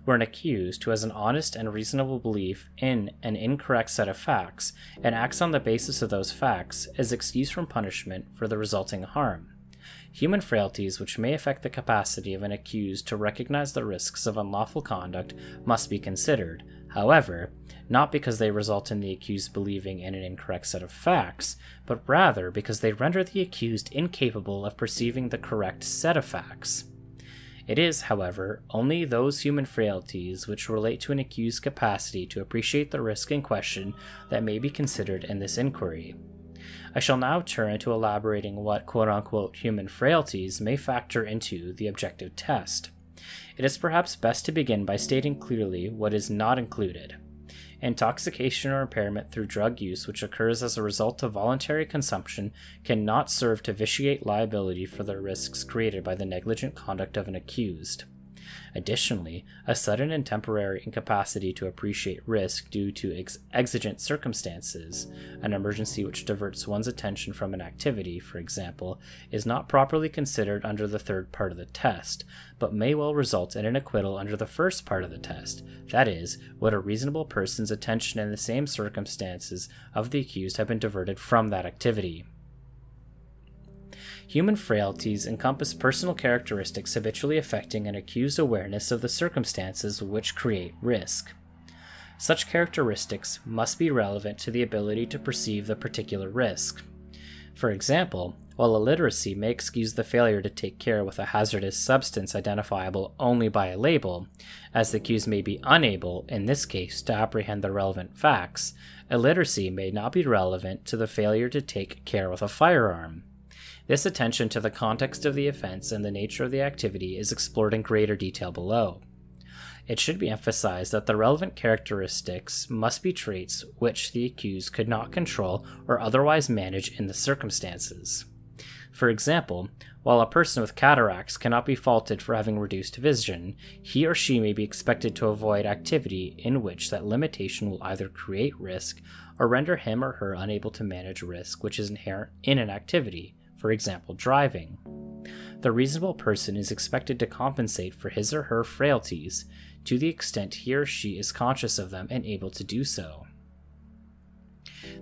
where an accused who has an honest and reasonable belief in an incorrect set of facts and acts on the basis of those facts is excused from punishment for the resulting harm. Human frailties which may affect the capacity of an accused to recognize the risks of unlawful conduct must be considered, however, not because they result in the accused believing in an incorrect set of facts, but rather because they render the accused incapable of perceiving the correct set of facts. It is, however, only those human frailties which relate to an accused's capacity to appreciate the risk in question that may be considered in this inquiry. I shall now turn to elaborating what quote-unquote human frailties may factor into the objective test. It is perhaps best to begin by stating clearly what is not included. Intoxication or impairment through drug use which occurs as a result of voluntary consumption cannot serve to vitiate liability for the risks created by the negligent conduct of an accused. Additionally, a sudden and temporary incapacity to appreciate risk due to exigent circumstances, an emergency which diverts one's attention from an activity, for example, is not properly considered under the third part of the test, but may well result in an acquittal under the first part of the test, that is, would a reasonable person's attention in the same circumstances of the accused have been diverted from that activity. Human frailties encompass personal characteristics habitually affecting an accused's awareness of the circumstances which create risk. Such characteristics must be relevant to the ability to perceive the particular risk. For example, while illiteracy may excuse the failure to take care with a hazardous substance identifiable only by a label, as the accused may be unable, in this case, to apprehend the relevant facts, illiteracy may not be relevant to the failure to take care with a firearm. This attention to the context of the offense and the nature of the activity is explored in greater detail below. It should be emphasized that the relevant characteristics must be traits which the accused could not control or otherwise manage in the circumstances. For example, while a person with cataracts cannot be faulted for having reduced vision, he or she may be expected to avoid activity in which that limitation will either create risk or render him or her unable to manage risk which is inherent in an activity. For example, driving. The reasonable person is expected to compensate for his or her frailties to the extent he or she is conscious of them and able to do so.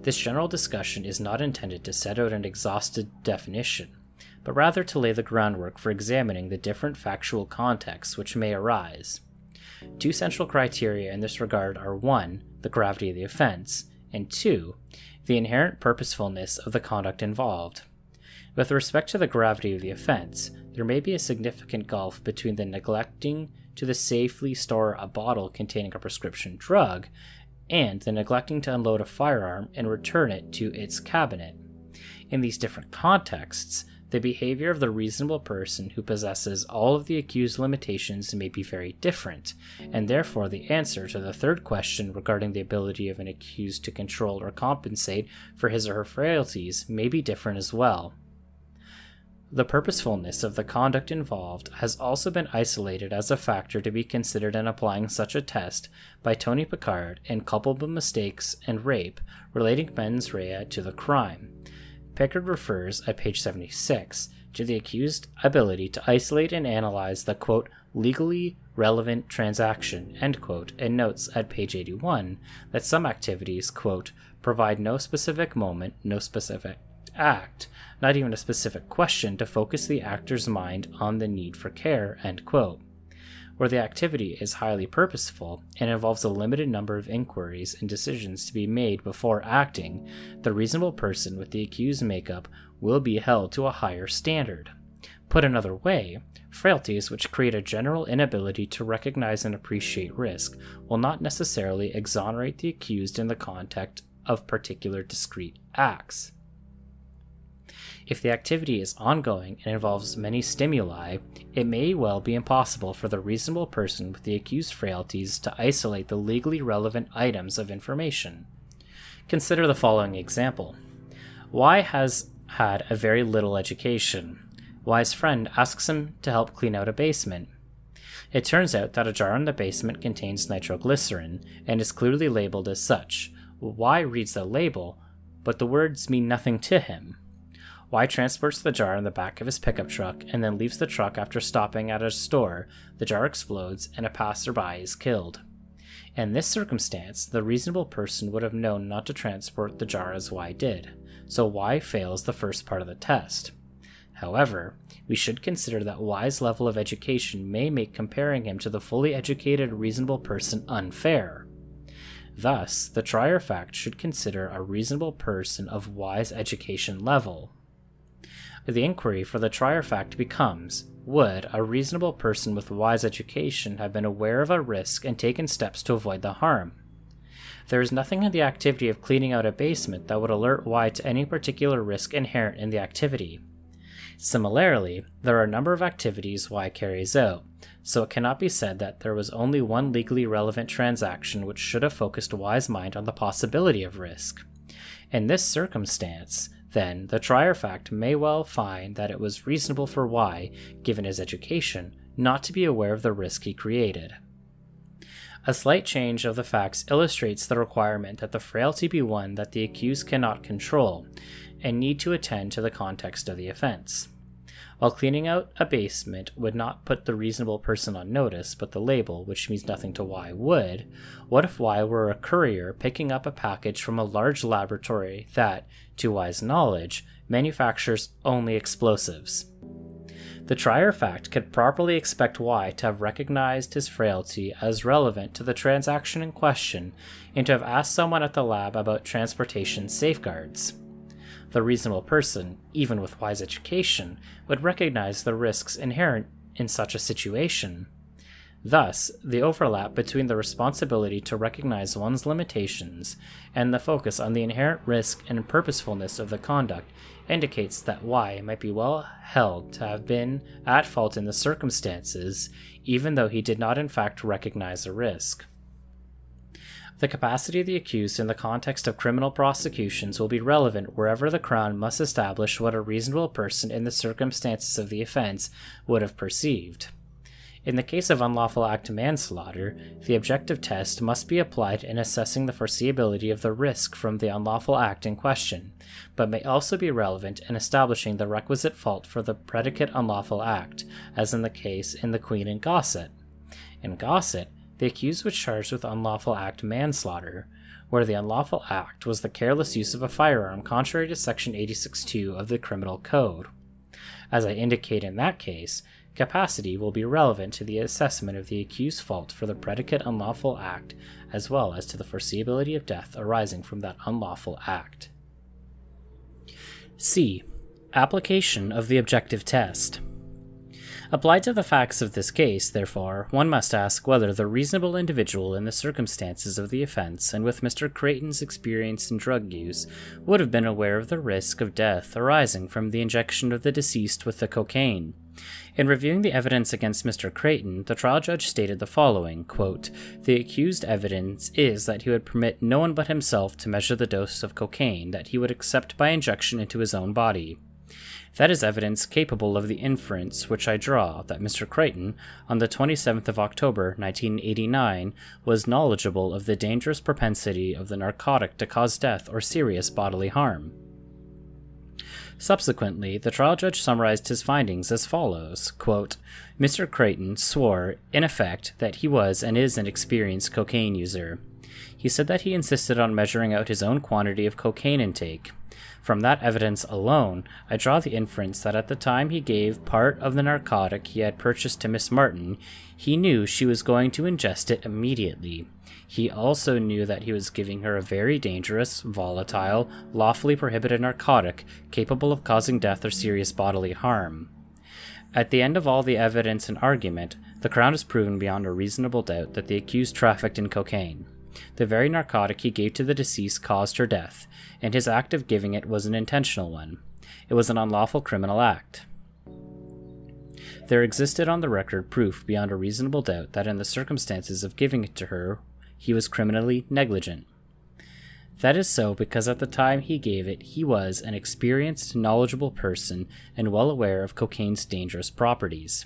This general discussion is not intended to set out an exhaustive definition, but rather to lay the groundwork for examining the different factual contexts which may arise. Two central criteria in this regard are 1. The gravity of the offense, and 2. The inherent purposefulness of the conduct involved. With respect to the gravity of the offense, there may be a significant gulf between the neglecting to safely store a bottle containing a prescription drug and the neglecting to unload a firearm and return it to its cabinet. In these different contexts, the behavior of the reasonable person who possesses all of the accused limitations may be very different, and therefore the answer to the third question regarding the ability of an accused to control or compensate for his or her frailties may be different as well. The purposefulness of the conduct involved has also been isolated as a factor to be considered in applying such a test by Tony Pickard in Culpable Mistakes and Rape, relating mens rea to the crime. Pickard refers, at page 76, to the accused's ability to isolate and analyze the, quote, legally relevant transaction, end quote, and notes at page 81 that some activities, quote, provide no specific moment, no specific act, not even a specific question to focus the actor's mind on the need for care, end quote. Where the activity is highly purposeful and involves a limited number of inquiries and decisions to be made before acting, the reasonable person with the accused makeup will be held to a higher standard. Put another way, frailties which create a general inability to recognize and appreciate risk will not necessarily exonerate the accused in the context of particular discrete acts. If the activity is ongoing and involves many stimuli, it may well be impossible for the reasonable person with the accused frailties to isolate the legally relevant items of information. Consider the following example. Y has had a very little education. Y's friend asks him to help clean out a basement. It turns out that a jar in the basement contains nitroglycerin and is clearly labeled as such. Y reads the label, but the words mean nothing to him. Y transports the jar in the back of his pickup truck and then leaves the truck after stopping at a store. The jar explodes and a passerby is killed. In this circumstance, the reasonable person would have known not to transport the jar as Y did, so Y fails the first part of the test. However, we should consider that Y's level of education may make comparing him to the fully educated, reasonable person unfair. Thus, the trier fact should consider a reasonable person of Y's education level. The inquiry for the trier fact becomes, would a reasonable person with Y's education have been aware of a risk and taken steps to avoid the harm? There is nothing in the activity of cleaning out a basement that would alert Y to any particular risk inherent in the activity. Similarly, there are a number of activities Y carries out, so it cannot be said that there was only one legally relevant transaction which should have focused Y's mind on the possibility of risk. In this circumstance, then, the trier fact may well find that it was reasonable for Y, given his education, not to be aware of the risk he created. A slight change of the facts illustrates the requirement that the frailty be one that the accused cannot control, and need to attend to the context of the offense. While cleaning out a basement would not put the reasonable person on notice, but the label, which means nothing to Y, would, what if Y were a courier picking up a package from a large laboratory that, to Y's knowledge, manufactures only explosives? The trier fact could properly expect Y to have recognized his frailty as relevant to the transaction in question and to have asked someone at the lab about transportation safeguards. The reasonable person, even with Y's education, would recognize the risks inherent in such a situation. Thus, the overlap between the responsibility to recognize one's limitations and the focus on the inherent risk and purposefulness of the conduct indicates that Y might be well held to have been at fault in the circumstances, even though he did not in fact recognize a risk. The capacity of the accused in the context of criminal prosecutions will be relevant wherever the Crown must establish what a reasonable person in the circumstances of the offense would have perceived. In the case of unlawful act manslaughter, the objective test must be applied in assessing the foreseeability of the risk from the unlawful act in question, but may also be relevant in establishing the requisite fault for the predicate unlawful act, as in the case in the Queen and Gossett. In Gossett, the accused was charged with unlawful act manslaughter, where the unlawful act was the careless use of a firearm contrary to Section 86(2) of the Criminal Code. As I indicate in that case, capacity will be relevant to the assessment of the accused's fault for the predicate unlawful act, as well as to the foreseeability of death arising from that unlawful act. C. Application of the objective test. Applied to the facts of this case, therefore, one must ask whether the reasonable individual in the circumstances of the offense and with Mr. Creighton's experience in drug use would have been aware of the risk of death arising from the injection of the deceased with the cocaine. In reviewing the evidence against Mr. Creighton, the trial judge stated the following, quote, "The accused evidence is that he would permit no one but himself to measure the dose of cocaine that he would accept by injection into his own body. That is evidence capable of the inference which I draw that Mr. Creighton, on the 27th of October, 1989, was knowledgeable of the dangerous propensity of the narcotic to cause death or serious bodily harm." Subsequently, the trial judge summarized his findings as follows, quote, "Mr. Creighton swore, in effect, that he was and is an experienced cocaine user. He said that he insisted on measuring out his own quantity of cocaine intake. From that evidence alone, I draw the inference that at the time he gave part of the narcotic he had purchased to Miss Martin, he knew she was going to ingest it immediately. He also knew that he was giving her a very dangerous, volatile, lawfully prohibited narcotic capable of causing death or serious bodily harm. At the end of all the evidence and argument, the Crown has proven beyond a reasonable doubt that the accused trafficked in cocaine. The very narcotic he gave to the deceased caused her death, and his act of giving it was an intentional one. It was an unlawful criminal act. There existed on the record proof beyond a reasonable doubt that in the circumstances of giving it to her, he was criminally negligent. That is so because at the time he gave it, he was an experienced, knowledgeable person and well aware of cocaine's dangerous properties.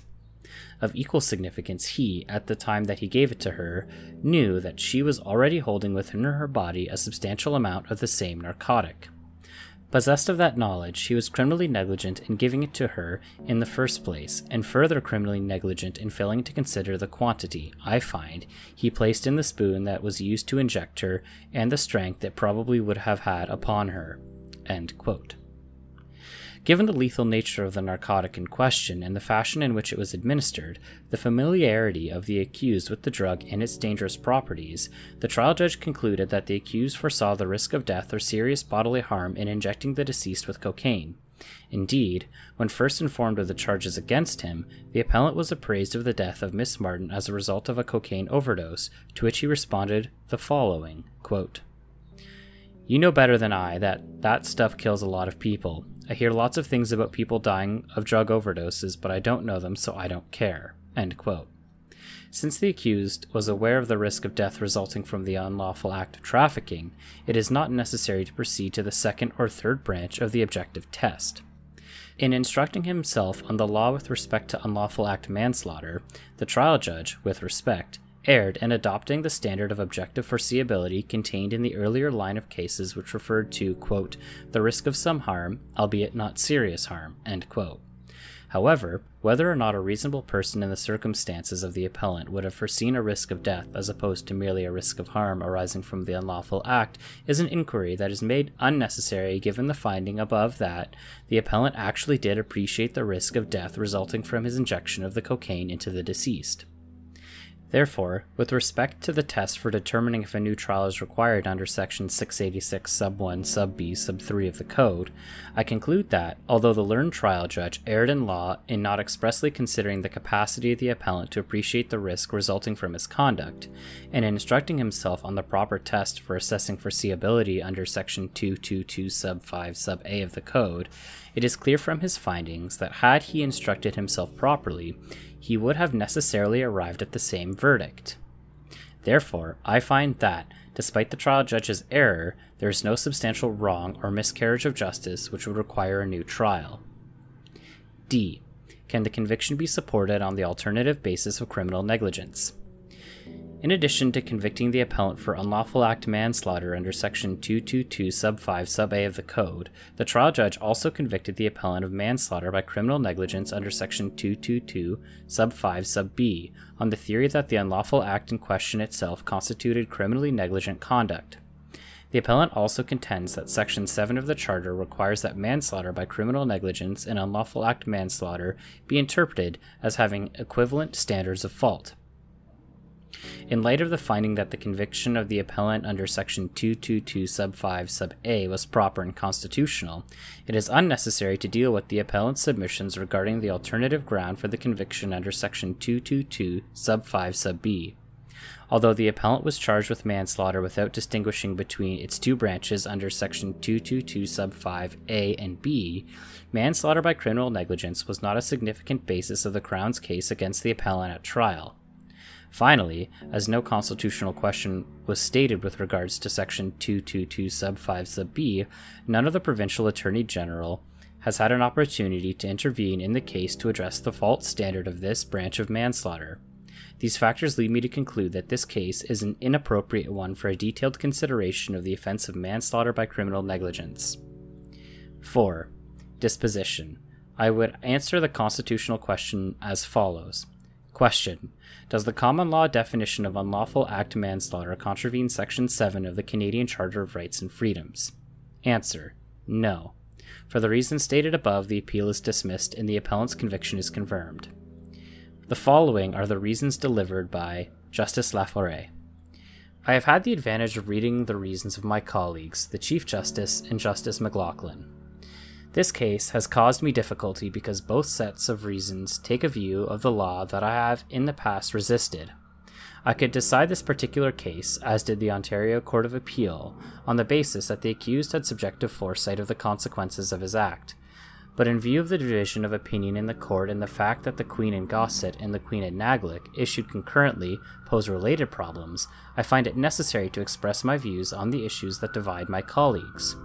Of equal significance, he, at the time that he gave it to her, knew that she was already holding within her body a substantial amount of the same narcotic. Possessed of that knowledge, he was criminally negligent in giving it to her in the first place, and further criminally negligent in failing to consider the quantity, I find, he placed in the spoon that was used to inject her, and the strength it probably would have had upon her." End quote. Given the lethal nature of the narcotic in question and the fashion in which it was administered, the familiarity of the accused with the drug and its dangerous properties, the trial judge concluded that the accused foresaw the risk of death or serious bodily harm in injecting the deceased with cocaine. Indeed, when first informed of the charges against him, the appellant was appraised of the death of Miss Martin as a result of a cocaine overdose, to which he responded the following, quote, "You know better than I that stuff kills a lot of people. I hear lots of things about people dying of drug overdoses, but I don't know them, so I don't care." End quote. Since the accused was aware of the risk of death resulting from the unlawful act of trafficking, it is not necessary to proceed to the second or third branch of the objective test. In instructing himself on the law with respect to unlawful act manslaughter, the trial judge, with respect, erred in adopting the standard of objective foreseeability contained in the earlier line of cases which referred to, quote, "the risk of some harm, albeit not serious harm," end quote. However, whether or not a reasonable person in the circumstances of the appellant would have foreseen a risk of death as opposed to merely a risk of harm arising from the unlawful act is an inquiry that is made unnecessary given the finding above that the appellant actually did appreciate the risk of death resulting from his injection of the cocaine into the deceased. Therefore, with respect to the test for determining if a new trial is required under Section 686 sub 1 sub b sub 3 of the Code, I conclude that, although the learned trial judge erred in law in not expressly considering the capacity of the appellant to appreciate the risk resulting from his conduct, and in instructing himself on the proper test for assessing foreseeability under Section 222 sub 5 sub a of the Code, it is clear from his findings that had he instructed himself properly, he would have necessarily arrived at the same verdict. Therefore, I find that, despite the trial judge's error, there is no substantial wrong or miscarriage of justice which would require a new trial. D. Can the conviction be supported on the alternative basis of criminal negligence? In addition to convicting the appellant for unlawful act manslaughter under Section 222 sub 5 sub a of the Code, the trial judge also convicted the appellant of manslaughter by criminal negligence under Section 222 sub 5 sub b on the theory that the unlawful act in question itself constituted criminally negligent conduct. The appellant also contends that Section 7 of the Charter requires that manslaughter by criminal negligence and unlawful act manslaughter be interpreted as having equivalent standards of fault. In light of the finding that the conviction of the appellant under Section 222 sub 5 sub a was proper and constitutional, it is unnecessary to deal with the appellant's submissions regarding the alternative ground for the conviction under Section 222 sub 5 sub b. Although the appellant was charged with manslaughter without distinguishing between its two branches under Section 222 sub 5 a and b, manslaughter by criminal negligence was not a significant basis of the Crown's case against the appellant at trial. Finally, as no constitutional question was stated with regards to Section 222 sub 5 sub b, none of the Provincial Attorney General has had an opportunity to intervene in the case to address the fault standard of this branch of manslaughter. These factors lead me to conclude that this case is an inappropriate one for a detailed consideration of the offense of manslaughter by criminal negligence. 4. Disposition. I would answer the constitutional question as follows. Question. Does the common law definition of unlawful act manslaughter contravene Section 7 of the Canadian Charter of Rights and Freedoms? Answer. No. For the reasons stated above, the appeal is dismissed and the appellant's conviction is confirmed. The following are the reasons delivered by Justice Laforêt. I have had the advantage of reading the reasons of my colleagues, the Chief Justice and Justice McLaughlin. This case has caused me difficulty because both sets of reasons take a view of the law that I have in the past resisted. I could decide this particular case, as did the Ontario Court of Appeal, on the basis that the accused had subjective foresight of the consequences of his act. but in view of the division of opinion in the court and the fact that the Queen in Gosset and the Queen in Naglick, issued concurrently, pose related problems, I find it necessary to express my views on the issues that divide my colleagues.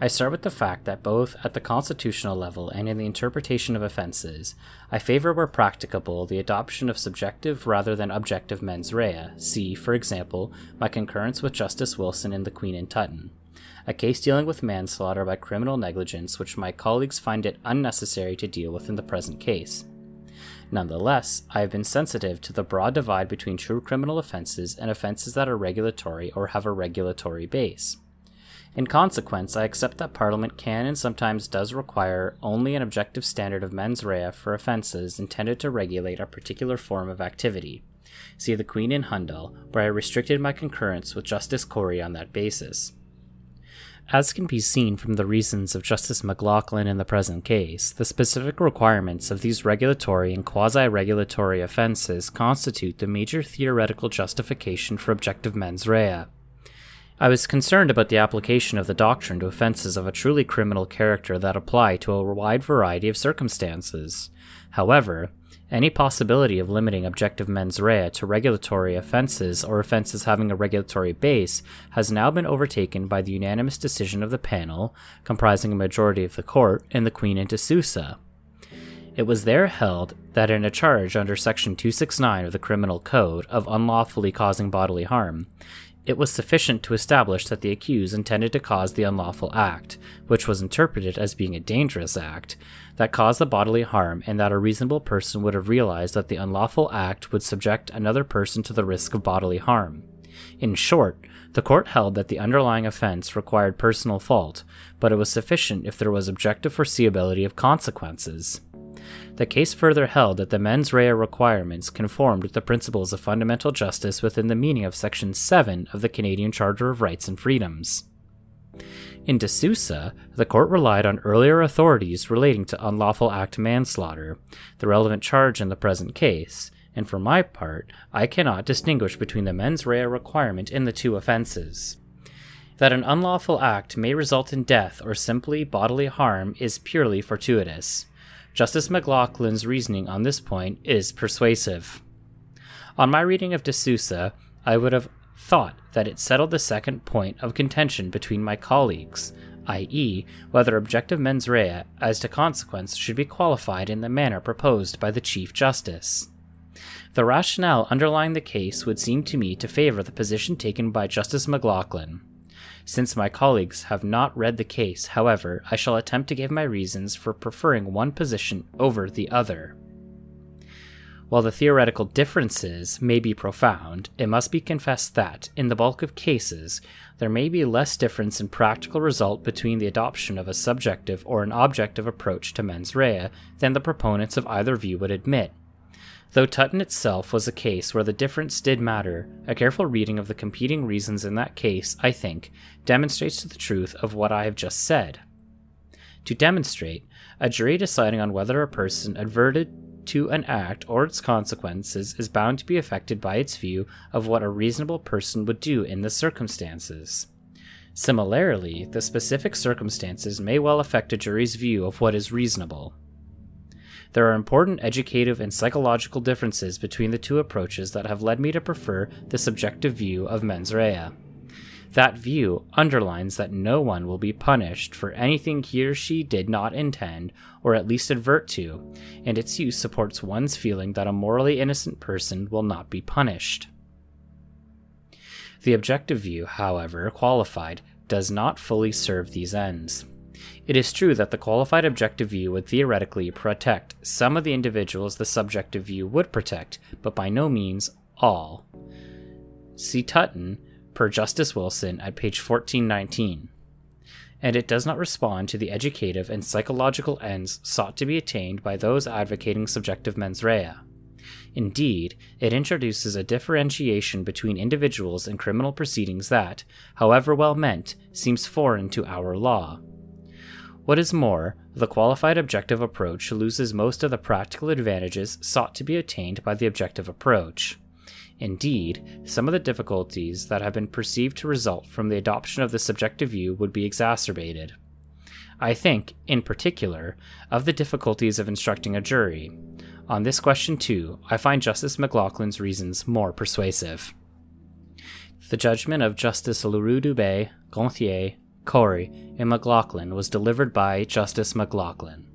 I start with the fact that both at the constitutional level and in the interpretation of offenses, I favor where practicable the adoption of subjective rather than objective mens rea. See, for example, my concurrence with Justice Wilson in the Queen in Tutton, a case dealing with manslaughter by criminal negligence which my colleagues find it unnecessary to deal with in the present case. Nonetheless, I have been sensitive to the broad divide between true criminal offenses and offenses that are regulatory or have a regulatory base. In consequence, I accept that Parliament can and sometimes does require only an objective standard of mens rea for offences intended to regulate a particular form of activity. See the Queen in Hundal, where I restricted my concurrence with Justice Corey on that basis. As can be seen from the reasons of Justice McLaughlin in the present case, the specific requirements of these regulatory and quasi-regulatory offences constitute the major theoretical justification for objective mens rea. I was concerned about the application of the doctrine to offences of a truly criminal character that apply to a wide variety of circumstances. However, any possibility of limiting objective mens rea to regulatory offences or offences having a regulatory base has now been overtaken by the unanimous decision of the panel, comprising a majority of the court, in the Queen in D'Souza. It was there held that in a charge under Section 269 of the Criminal Code of unlawfully causing bodily harm, it was sufficient to establish that the accused intended to cause the unlawful act, which was interpreted as being a dangerous act, that caused the bodily harm, and that a reasonable person would have realized that the unlawful act would subject another person to the risk of bodily harm. In short, the court held that the underlying offense required personal fault, but it was sufficient if there was objective foreseeability of consequences. The case further held that the mens rea requirements conformed with the principles of fundamental justice within the meaning of Section 7 of the Canadian Charter of Rights and Freedoms. In D'Souza, the court relied on earlier authorities relating to unlawful act manslaughter, the relevant charge in the present case, and for my part, I cannot distinguish between the mens rea requirement in the two offenses. That an unlawful act may result in death or simply bodily harm is purely fortuitous. Justice McLaughlin's reasoning on this point is persuasive. On my reading of D'Souza, I would have thought that it settled the second point of contention between my colleagues, i.e., whether objective mens rea as to consequence should be qualified in the manner proposed by the Chief Justice. The rationale underlying the case would seem to me to favor the position taken by Justice McLaughlin. Since my colleagues have not read the case, however, I shall attempt to give my reasons for preferring one position over the other. While the theoretical differences may be profound, it must be confessed that, in the bulk of cases, there may be less difference in practical result between the adoption of a subjective or an objective approach to mens rea than the proponents of either view would admit. Though Tutton itself was a case where the difference did matter, a careful reading of the competing reasons in that case, I think, demonstrates the truth of what I have just said. To demonstrate, a jury deciding on whether a person adverted to an act or its consequences is bound to be affected by its view of what a reasonable person would do in the circumstances. Similarly, the specific circumstances may well affect a jury's view of what is reasonable. There are important educative and psychological differences between the two approaches that have led me to prefer the subjective view of mens rea. That view underlines that no one will be punished for anything he or she did not intend or at least advert to, and its use supports one's feeling that a morally innocent person will not be punished. The objective view, however qualified, does not fully serve these ends. It is true that the qualified objective view would theoretically protect some of the individuals the subjective view would protect, but by no means all. See Tutton, per Justice Wilson, at page 1419. And it does not respond to the educative and psychological ends sought to be attained by those advocating subjective mens rea. Indeed, it introduces a differentiation between individuals in criminal proceedings that, however well meant, seems foreign to our law. What is more, the qualified objective approach loses most of the practical advantages sought to be attained by the objective approach. Indeed, some of the difficulties that have been perceived to result from the adoption of the subjective view would be exacerbated. I think, in particular, of the difficulties of instructing a jury. On this question, too, I find Justice McLaughlin's reasons more persuasive. The judgment of Justice Leroux Dubé, Gonthier, Corey, and McLaughlin was delivered by Justice McLaughlin.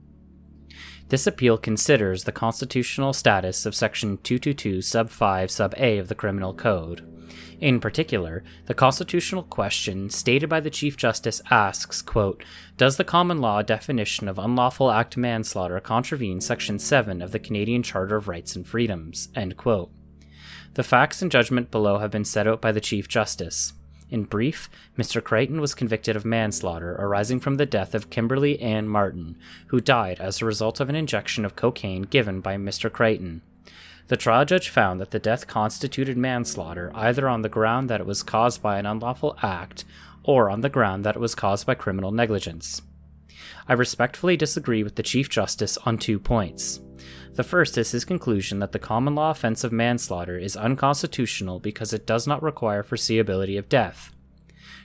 This appeal considers the constitutional status of Section 222 sub 5 sub a of the Criminal Code. In particular, the constitutional question stated by the Chief Justice asks, quote, "Does the common law definition of unlawful act manslaughter contravene Section 7 of the Canadian Charter of Rights and Freedoms?" End quote. The facts and judgment below have been set out by the Chief Justice. In brief, Mr. Creighton was convicted of manslaughter arising from the death of Kimberly Ann Martin, who died as a result of an injection of cocaine given by Mr. Creighton. The trial judge found that the death constituted manslaughter either on the ground that it was caused by an unlawful act or on the ground that it was caused by criminal negligence. I respectfully disagree with the Chief Justice on 2 points. The first is his conclusion that the common law offense of manslaughter is unconstitutional because it does not require foreseeability of death.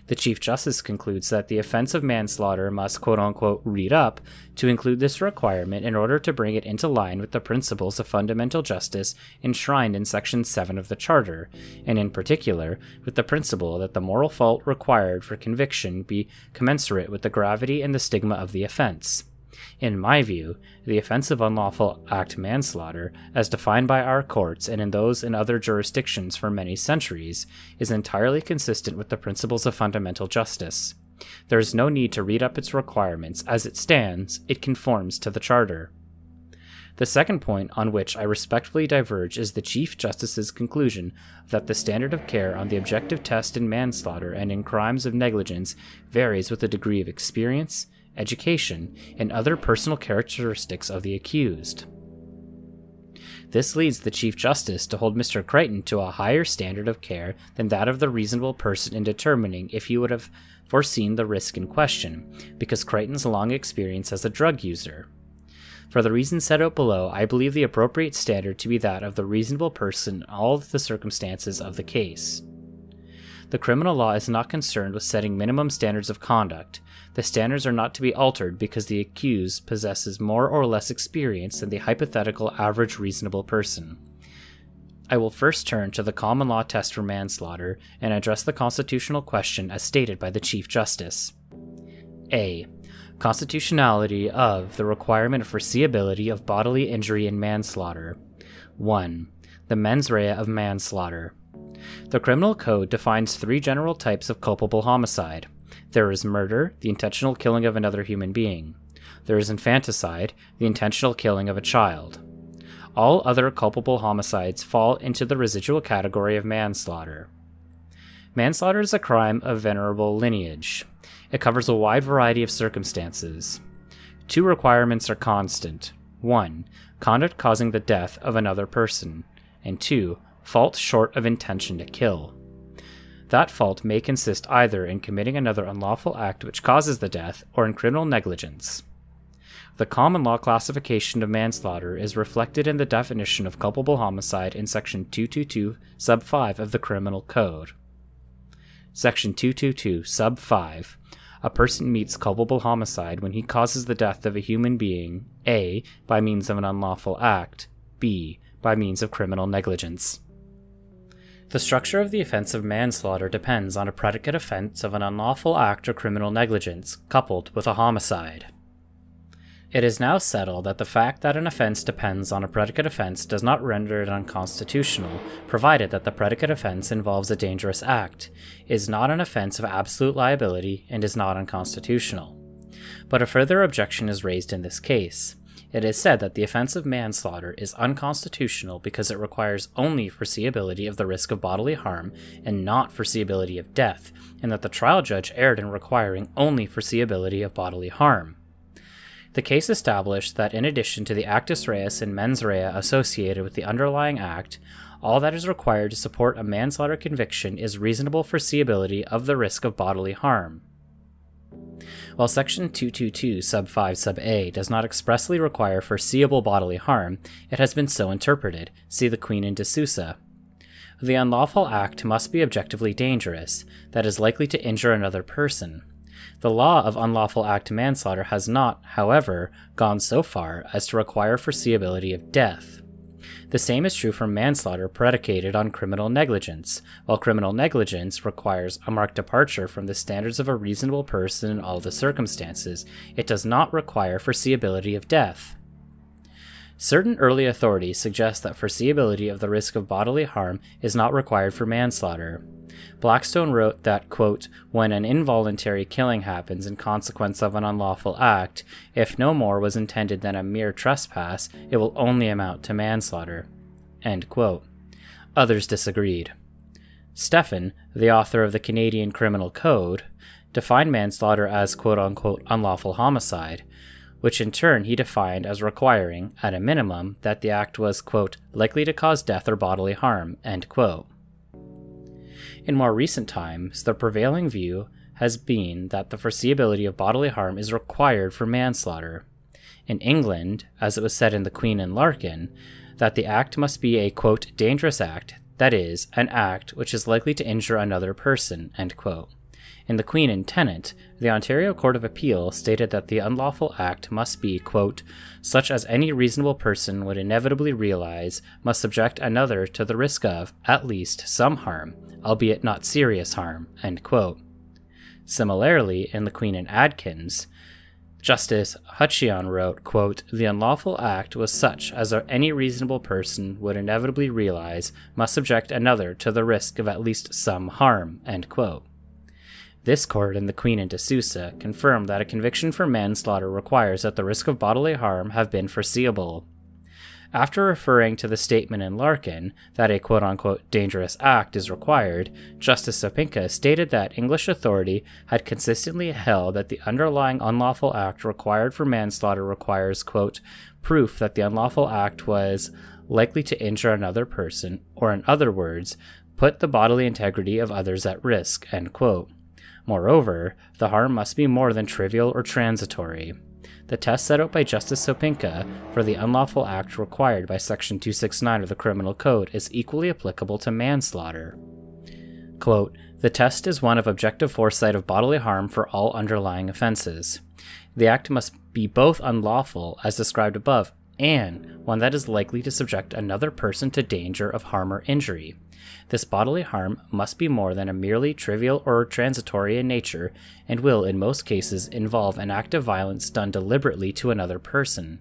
The Chief Justice concludes that the offense of manslaughter must quote-unquote read up to include this requirement in order to bring it into line with the principles of fundamental justice enshrined in Section 7 of the Charter, and in particular with the principle that the moral fault required for conviction be commensurate with the gravity and the stigma of the offense. In my view, the offense of unlawful act manslaughter, as defined by our courts and in those in other jurisdictions for many centuries, is entirely consistent with the principles of fundamental justice. There is no need to read up its requirements. As it stands, it conforms to the Charter. The second point on which I respectfully diverge is the Chief Justice's conclusion that the standard of care on the objective test in manslaughter and in crimes of negligence varies with the degree of experience, education, and other personal characteristics of the accused. This leads the Chief Justice to hold Mr. Creighton to a higher standard of care than that of the reasonable person in determining if he would have foreseen the risk in question, because Creighton's long experience as a drug user. For the reasons set out below, I believe the appropriate standard to be that of the reasonable person in all of the circumstances of the case. The criminal law is not concerned with setting minimum standards of conduct. The standards are not to be altered because the accused possesses more or less experience than the hypothetical average reasonable person. I will first turn to the common law test for manslaughter and address the constitutional question as stated by the Chief Justice. A. Constitutionality of the requirement of foreseeability of bodily injury in manslaughter. 1. The mens rea of manslaughter. The Criminal Code defines 3 general types of culpable homicide. There is murder, the intentional killing of another human being. There is infanticide, the intentional killing of a child. All other culpable homicides fall into the residual category of manslaughter. Manslaughter is a crime of venerable lineage. It covers a wide variety of circumstances. 2 requirements are constant. 1. Conduct causing the death of another person. And 2. Fault short of intention to kill. That fault may consist either in committing another unlawful act which causes the death or in criminal negligence. The common law classification of manslaughter is reflected in the definition of culpable homicide in Section 222 sub 5 of the Criminal Code. Section 222 sub 5. A person meets culpable homicide when he causes the death of a human being, A. by means of an unlawful act, B. by means of criminal negligence. The structure of the offense of manslaughter depends on a predicate offense of an unlawful act or criminal negligence, coupled with a homicide. It is now settled that the fact that an offense depends on a predicate offense does not render it unconstitutional, provided that the predicate offense involves a dangerous act, is not an offense of absolute liability, and is not unconstitutional. But a further objection is raised in this case. It is said that the offense of manslaughter is unconstitutional because it requires only foreseeability of the risk of bodily harm and not foreseeability of death, and that the trial judge erred in requiring only foreseeability of bodily harm. The case established that in addition to the actus reus and mens rea associated with the underlying act, all that is required to support a manslaughter conviction is reasonable foreseeability of the risk of bodily harm. While Section 222 sub 5 sub a does not expressly require foreseeable bodily harm, it has been so interpreted. See the Queen and D'Souza. The unlawful act must be objectively dangerous, that is likely to injure another person. The law of unlawful act manslaughter has not, however, gone so far as to require foreseeability of death. The same is true for manslaughter predicated on criminal negligence. While criminal negligence requires a marked departure from the standards of a reasonable person in all the circumstances, it does not require foreseeability of death. Certain early authorities suggest that foreseeability of the risk of bodily harm is not required for manslaughter. Blackstone wrote that, quote, when an involuntary killing happens in consequence of an unlawful act, if no more was intended than a mere trespass, it will only amount to manslaughter. End quote. Others disagreed. Stephan, the author of the Canadian Criminal Code, defined manslaughter as quote-unquote unlawful homicide, which in turn he defined as requiring, at a minimum, that the act was, quote, likely to cause death or bodily harm, end quote. In more recent times, the prevailing view has been that the foreseeability of bodily harm is required for manslaughter. In England, as it was said in the Queen and Larkin, that the act must be a, quote, dangerous act, that is, an act which is likely to injure another person, end quote. In the Queen and Tennant, the Ontario Court of Appeal stated that the unlawful act must be, quote, such as any reasonable person would inevitably realize must subject another to the risk of, at least, some harm, albeit not serious harm, end quote. Similarly, in the Queen and Adkins, Justice Hutcheon wrote, quote, the unlawful act was such as any reasonable person would inevitably realize must subject another to the risk of at least some harm, end quote. This court in the Queen and D'Souza confirmed that a conviction for manslaughter requires that the risk of bodily harm have been foreseeable. After referring to the statement in Larkin that a quote-unquote dangerous act is required, Justice Sopinka stated that English authority had consistently held that the underlying unlawful act required for manslaughter requires, quote, proof that the unlawful act was likely to injure another person, or in other words, put the bodily integrity of others at risk, end quote. Moreover, the harm must be more than trivial or transitory. The test set out by Justice Sopinka for the unlawful act required by Section 269 of the Criminal Code is equally applicable to manslaughter. Quote, the test is one of objective foresight of bodily harm for all underlying offenses. The act must be both unlawful, as described above, and one that is likely to subject another person to danger of harm or injury. This bodily harm must be more than a merely trivial or transitory in nature, and will, in most cases, involve an act of violence done deliberately to another person.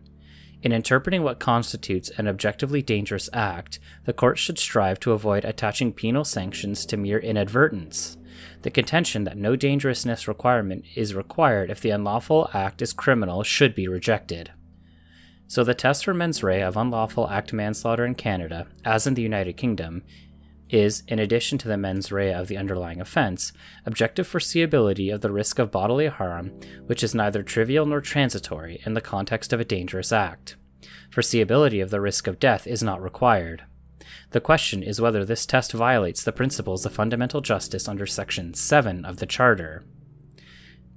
In interpreting what constitutes an objectively dangerous act, the court should strive to avoid attaching penal sanctions to mere inadvertence. The contention that no dangerousness requirement is required if the unlawful act is criminal should be rejected. So the test for mens rea of unlawful act manslaughter in Canada, as in the United Kingdom, is, in addition to the mens rea of the underlying offense, objective foreseeability of the risk of bodily harm, which is neither trivial nor transitory in the context of a dangerous act. Foreseeability of the risk of death is not required. The question is whether this test violates the principles of fundamental justice under Section 7 of the Charter.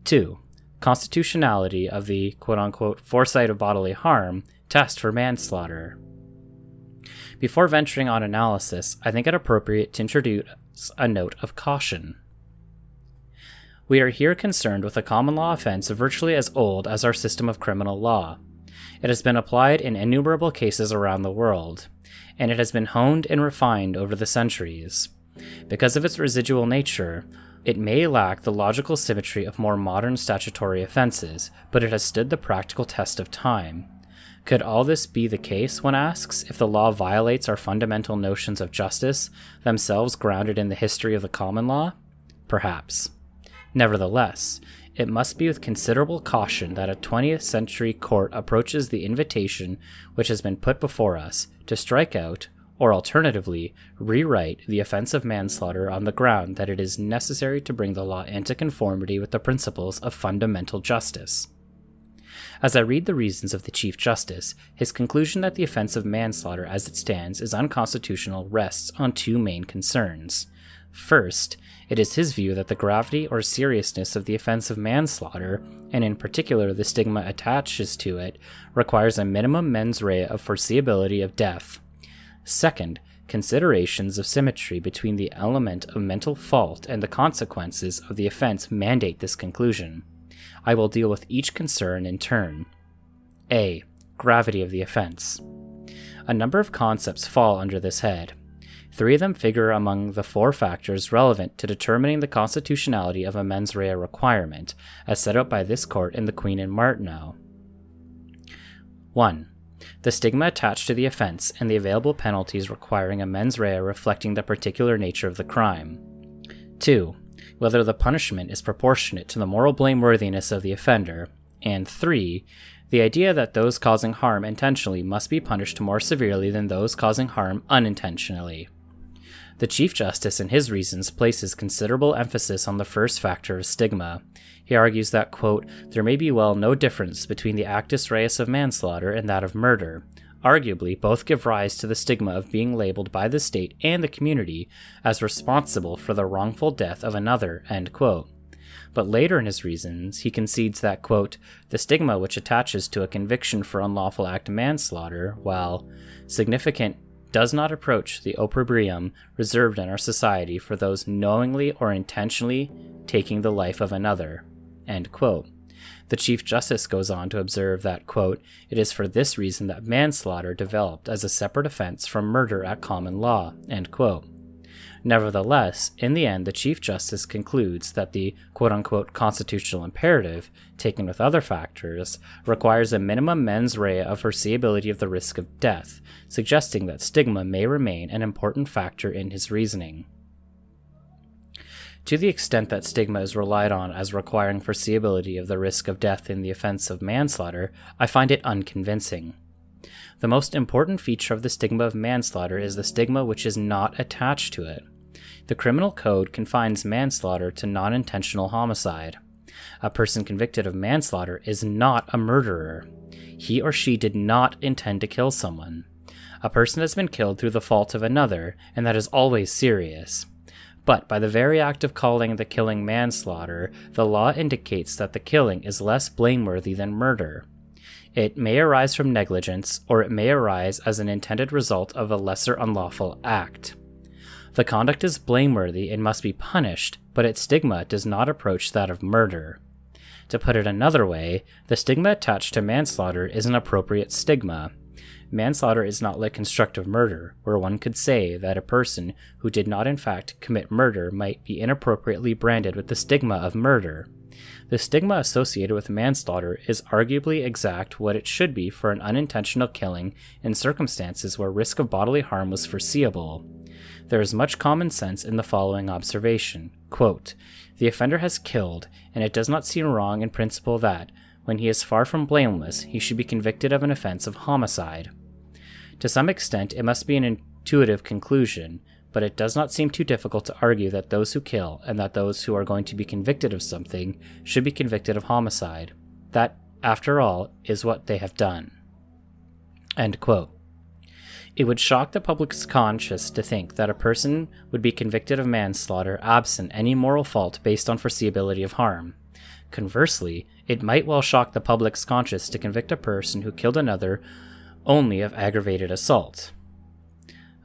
2. Constitutionality of the quote-unquote foresight of bodily harm test for manslaughter. Before venturing on analysis, I think it appropriate to introduce a note of caution. We are here concerned with a common law offense virtually as old as our system of criminal law. It has been applied in innumerable cases around the world, and it has been honed and refined over the centuries. Because of its residual nature, it may lack the logical symmetry of more modern statutory offenses, but it has stood the practical test of time. Could all this be the case, one asks, if the law violates our fundamental notions of justice, themselves grounded in the history of the common law? Perhaps. Nevertheless, it must be with considerable caution that a 20th century court approaches the invitation which has been put before us to strike out, or alternatively, rewrite the offense of manslaughter on the ground that it is necessary to bring the law into conformity with the principles of fundamental justice. As I read the reasons of the Chief Justice, his conclusion that the offense of manslaughter as it stands is unconstitutional rests on two main concerns. First, it is his view that the gravity or seriousness of the offense of manslaughter, and in particular the stigma attaches to it, requires a minimum mens rea of foreseeability of death. Second, considerations of symmetry between the element of mental fault and the consequences of the offense mandate this conclusion. I will deal with each concern in turn. A. Gravity of the offense. A number of concepts fall under this head. 3 of them figure among the 4 factors relevant to determining the constitutionality of a mens rea requirement, as set out by this court in the Queen and Martineau. 1. The stigma attached to the offense and the available penalties requiring a mens rea reflecting the particular nature of the crime. 2. Whether the punishment is proportionate to the moral blameworthiness of the offender. And 3. The idea that those causing harm intentionally must be punished more severely than those causing harm unintentionally. The Chief Justice in his reasons places considerable emphasis on the first factor of stigma. He argues that, quote, there may be no difference between the actus reus of manslaughter and that of murder. Arguably, both give rise to the stigma of being labeled by the state and the community as responsible for the wrongful death of another, end quote. But later in his reasons, he concedes that, quote, the stigma which attaches to a conviction for unlawful act manslaughter, while significant, does not approach the opprobrium reserved in our society for those knowingly or intentionally taking the life of another, end quote. The Chief Justice goes on to observe that, quote, it is for this reason that manslaughter developed as a separate offense from murder at common law, end quote. Nevertheless, in the end, the Chief Justice concludes that the quote-unquote constitutional imperative, taken with other factors, requires a minimum mens rea of foreseeability of the risk of death, suggesting that stigma may remain an important factor in his reasoning. To the extent that stigma is relied on as requiring foreseeability of the risk of death in the offense of manslaughter, I find it unconvincing. The most important feature of the stigma of manslaughter is the stigma which is not attached to it. The criminal code confines manslaughter to non-intentional homicide. A person convicted of manslaughter is not a murderer. He or she did not intend to kill someone. A person has been killed through the fault of another, and that is always serious. But by the very act of calling the killing manslaughter, the law indicates that the killing is less blameworthy than murder. It may arise from negligence, or it may arise as an intended result of a lesser unlawful act. The conduct is blameworthy and must be punished, but its stigma does not approach that of murder. To put it another way, the stigma attached to manslaughter is an appropriate stigma. Manslaughter is not like constructive murder, where one could say that a person who did not in fact commit murder might be inappropriately branded with the stigma of murder. The stigma associated with manslaughter is arguably exact what it should be for an unintentional killing in circumstances where risk of bodily harm was foreseeable. There is much common sense in the following observation, quote, the offender has killed, and it does not seem wrong in principle that, when he is far from blameless, he should be convicted of an offense of homicide. To some extent, it must be an intuitive conclusion, but it does not seem too difficult to argue that those who kill and that those who are going to be convicted of something should be convicted of homicide. That, after all, is what they have done. End quote. It would shock the public's conscience to think that a person would be convicted of manslaughter absent any moral fault based on foreseeability of harm. Conversely, it might well shock the public's conscience to convict a person who killed another only of aggravated assault,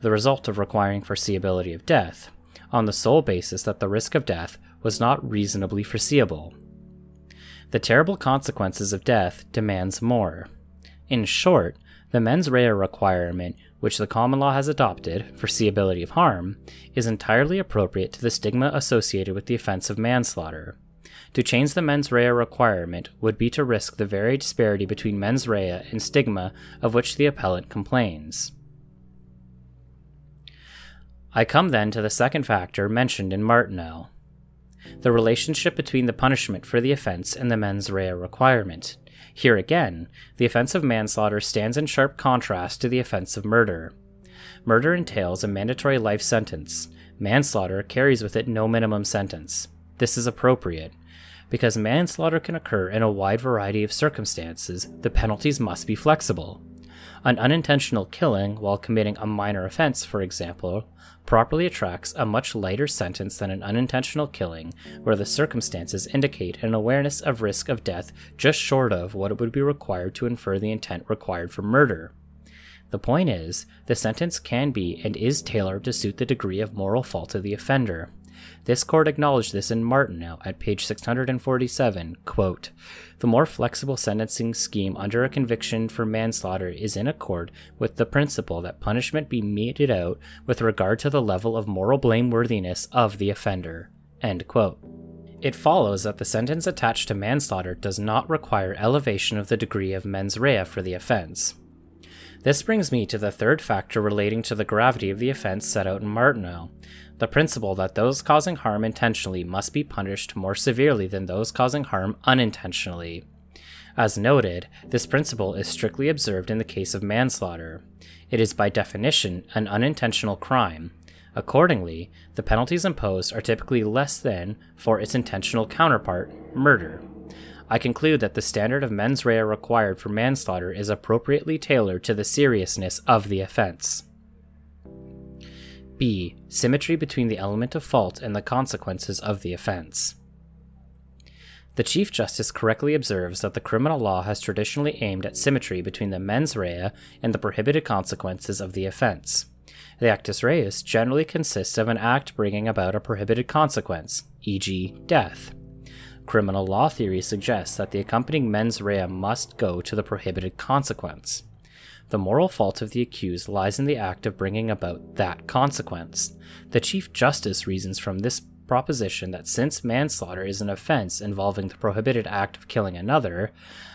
the result of requiring foreseeability of death, on the sole basis that the risk of death was not reasonably foreseeable. The terrible consequences of death demands more. In short, the mens rea requirement, which the common law has adopted, foreseeability of harm, is entirely appropriate to the stigma associated with the offense of manslaughter. To change the mens rea requirement would be to risk the very disparity between mens rea and stigma of which the appellant complains. I come then to the second factor mentioned in Martineau, the relationship between the punishment for the offense and the mens rea requirement. Here again, the offense of manslaughter stands in sharp contrast to the offense of murder. Murder entails a mandatory life sentence. Manslaughter carries with it no minimum sentence. This is appropriate. Because manslaughter can occur in a wide variety of circumstances, the penalties must be flexible. An unintentional killing while committing a minor offense, for example, properly attracts a much lighter sentence than an unintentional killing where the circumstances indicate an awareness of risk of death just short of what it would be required to infer the intent required for murder. The point is, the sentence can be and is tailored to suit the degree of moral fault of the offender. This court acknowledged this in Martineau at page 647, quote, "The more flexible sentencing scheme under a conviction for manslaughter is in accord with the principle that punishment be meted out with regard to the level of moral blameworthiness of the offender." End quote. It follows that the sentence attached to manslaughter does not require elevation of the degree of mens rea for the offense. This brings me to the third factor relating to the gravity of the offense set out in Martineau, the principle that those causing harm intentionally must be punished more severely than those causing harm unintentionally. As noted, this principle is strictly observed in the case of manslaughter. It is by definition an unintentional crime. Accordingly, the penalties imposed are typically less than for its intentional counterpart, murder. I conclude that the standard of mens rea required for manslaughter is appropriately tailored to the seriousness of the offense. B. Symmetry between the element of fault and the consequences of the offense. The Chief Justice correctly observes that the criminal law has traditionally aimed at symmetry between the mens rea and the prohibited consequences of the offense. The actus reus generally consists of an act bringing about a prohibited consequence, e.g., death. Criminal law theory suggests that the accompanying mens rea must go to the prohibited consequence. The moral fault of the accused lies in the act of bringing about that consequence. The Chief Justice reasons from this proposition that since manslaughter is an offense involving the prohibited act of killing another,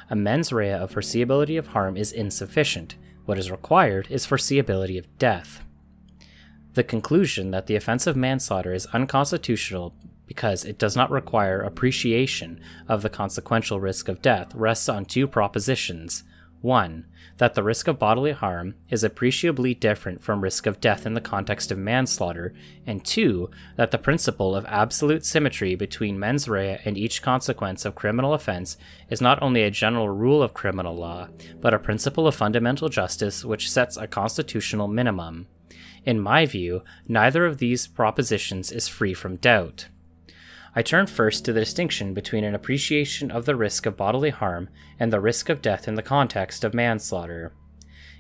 a mens rea of foreseeability of harm is insufficient. What is required is foreseeability of death. The conclusion that the offense of manslaughter is unconstitutional because it does not require appreciation of the consequential risk of death rests on two propositions. 1. That the risk of bodily harm is appreciably different from risk of death in the context of manslaughter, and 2. That the principle of absolute symmetry between mens rea and each consequence of criminal offense is not only a general rule of criminal law, but a principle of fundamental justice which sets a constitutional minimum. In my view, neither of these propositions is free from doubt. I turn first to the distinction between an appreciation of the risk of bodily harm and the risk of death in the context of manslaughter.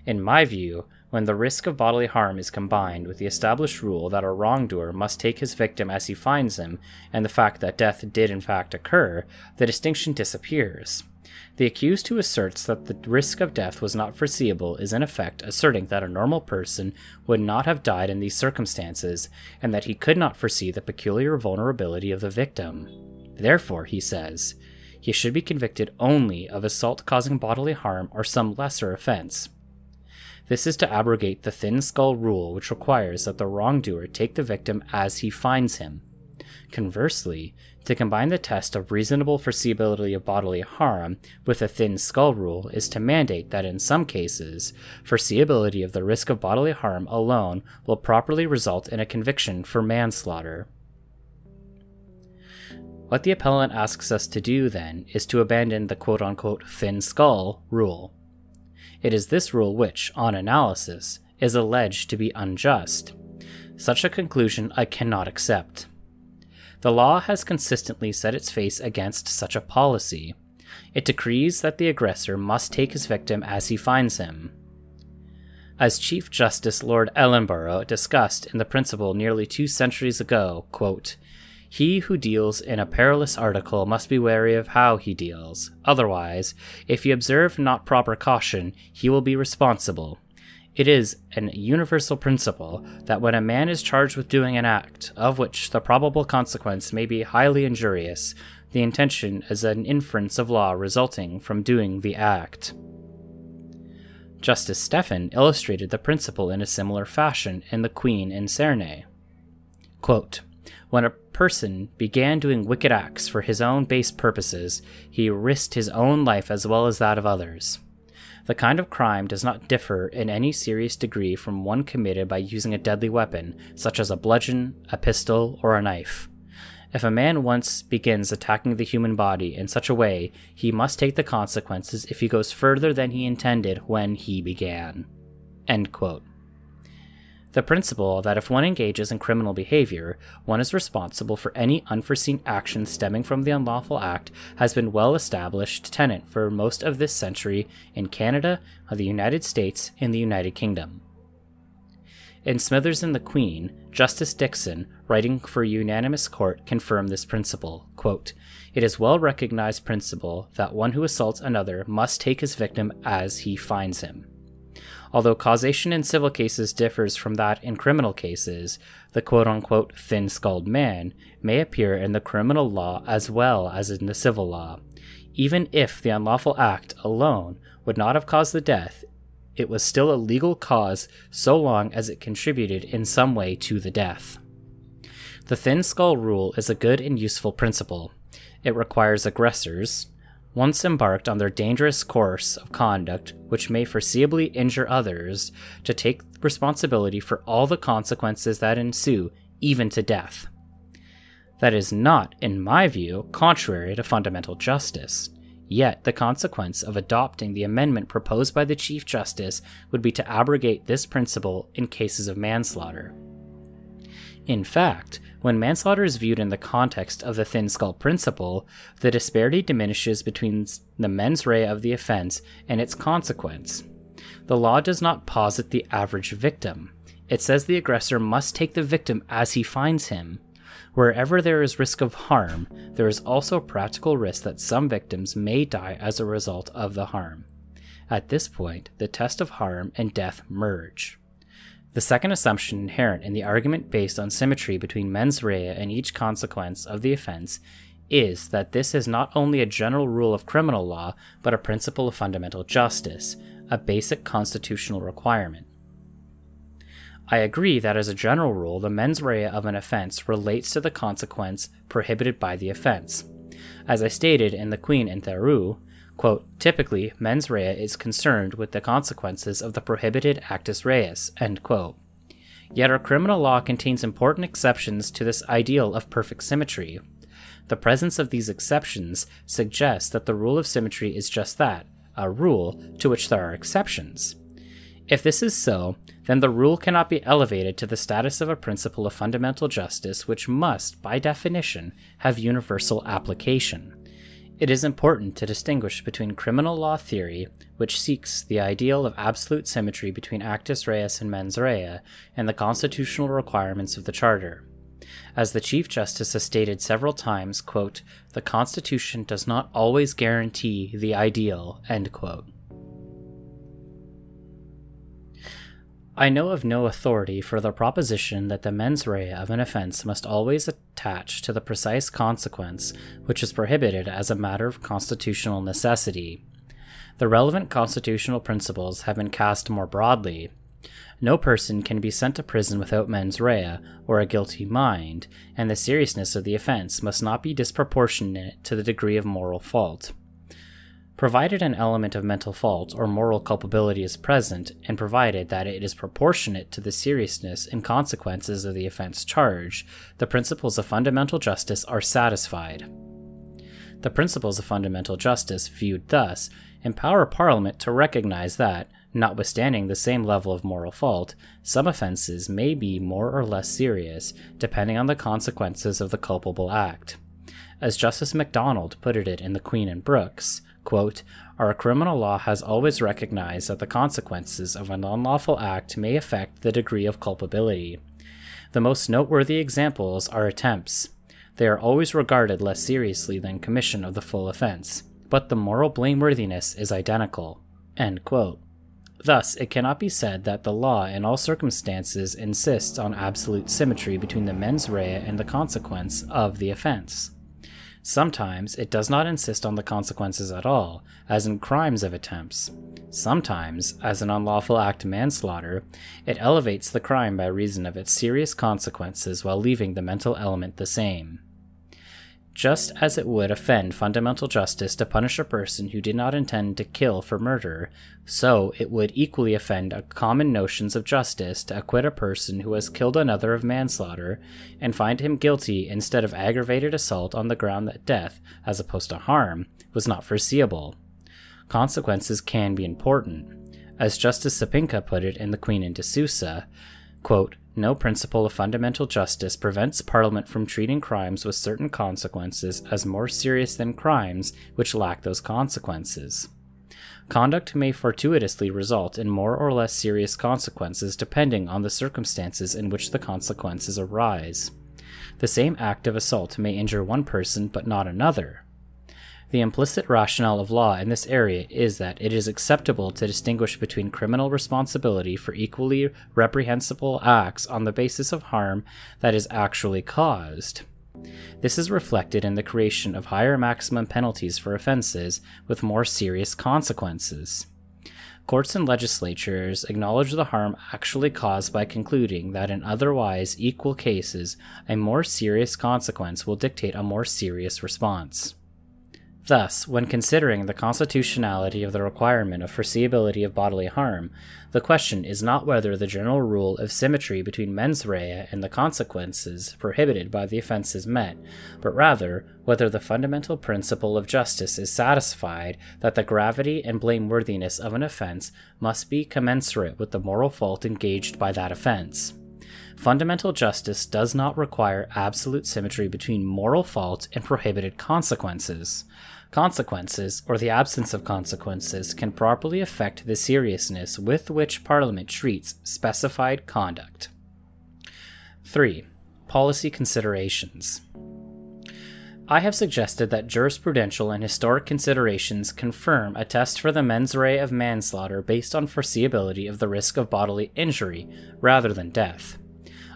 In my view, when the risk of bodily harm is combined with the established rule that a wrongdoer must take his victim as he finds him, and the fact that death did in fact occur, the distinction disappears. The accused who asserts that the risk of death was not foreseeable is in effect asserting that a normal person would not have died in these circumstances, and that he could not foresee the peculiar vulnerability of the victim. Therefore, he says, he should be convicted only of assault causing bodily harm or some lesser offense. This is to abrogate the thin skull rule which requires that the wrongdoer take the victim as he finds him. Conversely, to combine the test of reasonable foreseeability of bodily harm with the thin skull rule is to mandate that in some cases, foreseeability of the risk of bodily harm alone will properly result in a conviction for manslaughter. What the appellant asks us to do, then, is to abandon the quote-unquote thin skull rule. It is this rule which, on analysis, is alleged to be unjust. Such a conclusion I cannot accept. The law has consistently set its face against such a policy. It decrees that the aggressor must take his victim as he finds him. As Chief Justice Lord Ellenborough discussed in the principle nearly 2 centuries ago, quote, "He who deals in a perilous article must be wary of how he deals. Otherwise, if he observe not proper caution, he will be responsible. It is an universal principle that when a man is charged with doing an act, of which the probable consequence may be highly injurious, the intention is an inference of law resulting from doing the act." Justice Stephen illustrated the principle in a similar fashion in The Queen and Cerne. Quote, "When a person began doing wicked acts for his own base purposes, he risked his own life as well as that of others. The kind of crime does not differ in any serious degree from one committed by using a deadly weapon, such as a bludgeon, a pistol, or a knife. If a man once begins attacking the human body in such a way, he must take the consequences if he goes further than he intended when he began." End quote. The principle that if one engages in criminal behavior, one is responsible for any unforeseen action stemming from the unlawful act has been well-established tenet for most of this century in Canada, the United States, and the United Kingdom. In Smithers and the Queen, Justice Dixon, writing for a unanimous court, confirmed this principle. Quote, "It is well-recognized principle that one who assaults another must take his victim as he finds him. Although causation in civil cases differs from that in criminal cases, the quote-unquote thin-skulled man may appear in the criminal law as well as in the civil law. Even if the unlawful act alone would not have caused the death, it was still a legal cause so long as it contributed in some way to the death. The thin skull rule is a good and useful principle. It requires aggressors, once embarked on their dangerous course of conduct which may foreseeably injure others, to take responsibility for all the consequences that ensue, even to death. That is not, in my view, contrary to fundamental justice. Yet, the consequence of adopting the amendment proposed by the Chief Justice would be to abrogate this principle in cases of manslaughter. In fact, when manslaughter is viewed in the context of the thin skull principle, the disparity diminishes between the mens rea of the offense and its consequence. The law does not posit the average victim. It says the aggressor must take the victim as he finds him. Wherever there is risk of harm, there is also practical risk that some victims may die as a result of the harm. At this point, the test of harm and death merge. The second assumption inherent in the argument based on symmetry between mens rea and each consequence of the offense is that this is not only a general rule of criminal law, but a principle of fundamental justice, a basic constitutional requirement. I agree that as a general rule, the mens rea of an offense relates to the consequence prohibited by the offense. As I stated in The Queen and Theroux, quote, "Typically, mens rea is concerned with the consequences of the prohibited actus reus," end quote. Yet our criminal law contains important exceptions to this ideal of perfect symmetry. The presence of these exceptions suggests that the rule of symmetry is just that, a rule to which there are exceptions. If this is so, then the rule cannot be elevated to the status of a principle of fundamental justice which must, by definition, have universal application. It is important to distinguish between criminal law theory, which seeks the ideal of absolute symmetry between actus reus and mens rea, and the constitutional requirements of the Charter. As the Chief Justice has stated several times, quote, "The Constitution does not always guarantee the ideal," end quote. I know of no authority for the proposition that the mens rea of an offense must always attach to the precise consequence which is prohibited as a matter of constitutional necessity. The relevant constitutional principles have been cast more broadly. No person can be sent to prison without mens rea, or a guilty mind, and the seriousness of the offense must not be disproportionate to the degree of moral fault. Provided an element of mental fault or moral culpability is present, and provided that it is proportionate to the seriousness and consequences of the offense charged, the principles of fundamental justice are satisfied. The principles of fundamental justice, viewed thus, empower Parliament to recognize that, notwithstanding the same level of moral fault, some offenses may be more or less serious, depending on the consequences of the culpable act. As Justice MacDonald put it in The Queen and Brooks, quote, "Our criminal law has always recognized that the consequences of an unlawful act may affect the degree of culpability. The most noteworthy examples are attempts. They are always regarded less seriously than commission of the full offense, but the moral blameworthiness is identical," end quote. Thus, it cannot be said that the law in all circumstances insists on absolute symmetry between the mens rea and the consequence of the offense. Sometimes it does not insist on the consequences at all, as in crimes of attempts. Sometimes, as in unlawful act manslaughter, it elevates the crime by reason of its serious consequences while leaving the mental element the same. Just as it would offend fundamental justice to punish a person who did not intend to kill for murder, so it would equally offend common notions of justice to acquit a person who has killed another of manslaughter and find him guilty instead of aggravated assault on the ground that death, as opposed to harm, was not foreseeable. Consequences can be important. As Justice Sapinka put it in The Queen and D'Souza, quote, "No principle of fundamental justice prevents Parliament from treating crimes with certain consequences as more serious than crimes which lack those consequences. Conduct may fortuitously result in more or less serious consequences depending on the circumstances in which the consequences arise. The same act of assault may injure one person but not another. The implicit rationale of law in this area is that it is acceptable to distinguish between criminal responsibility for equally reprehensible acts on the basis of harm that is actually caused. This is reflected in the creation of higher maximum penalties for offenses with more serious consequences. Courts and legislatures acknowledge the harm actually caused by concluding that in otherwise equal cases, a more serious consequence will dictate a more serious response. Thus, when considering the constitutionality of the requirement of foreseeability of bodily harm, the question is not whether the general rule of symmetry between mens rea and the consequences prohibited by the offense is met, but rather whether the fundamental principle of justice is satisfied that the gravity and blameworthiness of an offense must be commensurate with the moral fault engaged by that offense. Fundamental justice does not require absolute symmetry between moral fault and prohibited consequences. Consequences, or the absence of consequences, can properly affect the seriousness with which Parliament treats specified conduct. 3. Policy considerations. I have suggested that jurisprudential and historic considerations confirm a test for the mens rea of manslaughter based on foreseeability of the risk of bodily injury rather than death.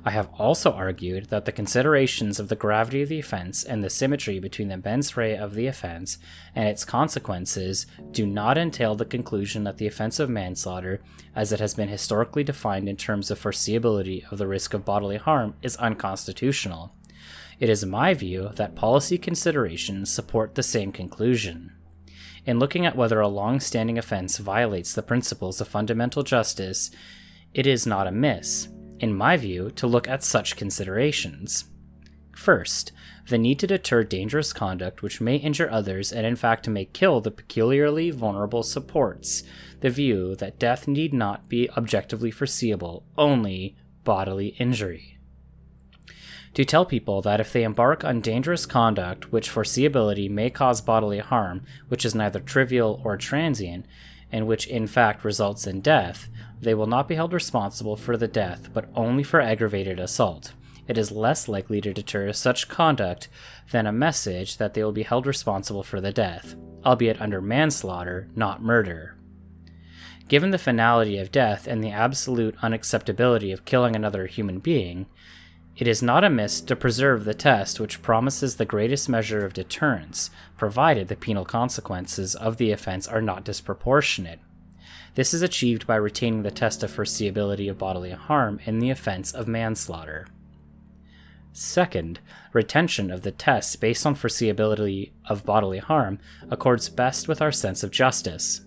I have also argued that the considerations of the gravity of the offense and the symmetry between the mens rea of the offense and its consequences do not entail the conclusion that the offense of manslaughter, as it has been historically defined in terms of foreseeability of the risk of bodily harm, is unconstitutional. It is my view that policy considerations support the same conclusion. In looking at whether a long-standing offense violates the principles of fundamental justice, it is not amiss, in my view, to look at such considerations. First, the need to deter dangerous conduct which may injure others and in fact may kill the peculiarly vulnerable supports the view that death need not be objectively foreseeable, only bodily injury. To tell people that if they embark on dangerous conduct which foreseeability may cause bodily harm, which is neither trivial or transient, and which in fact results in death, they will not be held responsible for the death, but only for aggravated assault. It is less likely to deter such conduct than a message that they will be held responsible for the death, albeit under manslaughter, not murder. Given the finality of death and the absolute unacceptability of killing another human being, it is not amiss to preserve the test which promises the greatest measure of deterrence, provided the penal consequences of the offense are not disproportionate. This is achieved by retaining the test of foreseeability of bodily harm in the offense of manslaughter. Second, retention of the test based on foreseeability of bodily harm accords best with our sense of justice.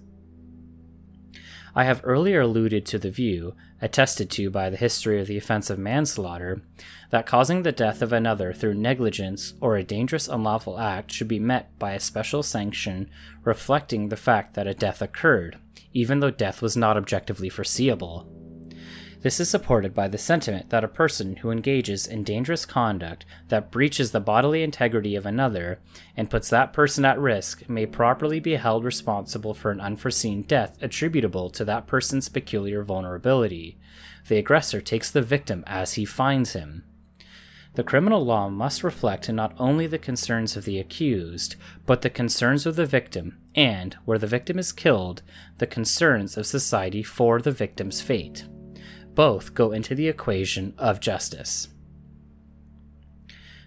I have earlier alluded to the view, attested to by the history of the offense of manslaughter, that causing the death of another through negligence or a dangerous unlawful act should be met by a special sanction reflecting the fact that a death occurred, even though death was not objectively foreseeable. This is supported by the sentiment that a person who engages in dangerous conduct that breaches the bodily integrity of another and puts that person at risk may properly be held responsible for an unforeseen death attributable to that person's peculiar vulnerability. The aggressor takes the victim as he finds him. The criminal law must reflect not only the concerns of the accused, but the concerns of the victim, and, where the victim is killed, the concerns of society for the victim's fate. Both go into the equation of justice.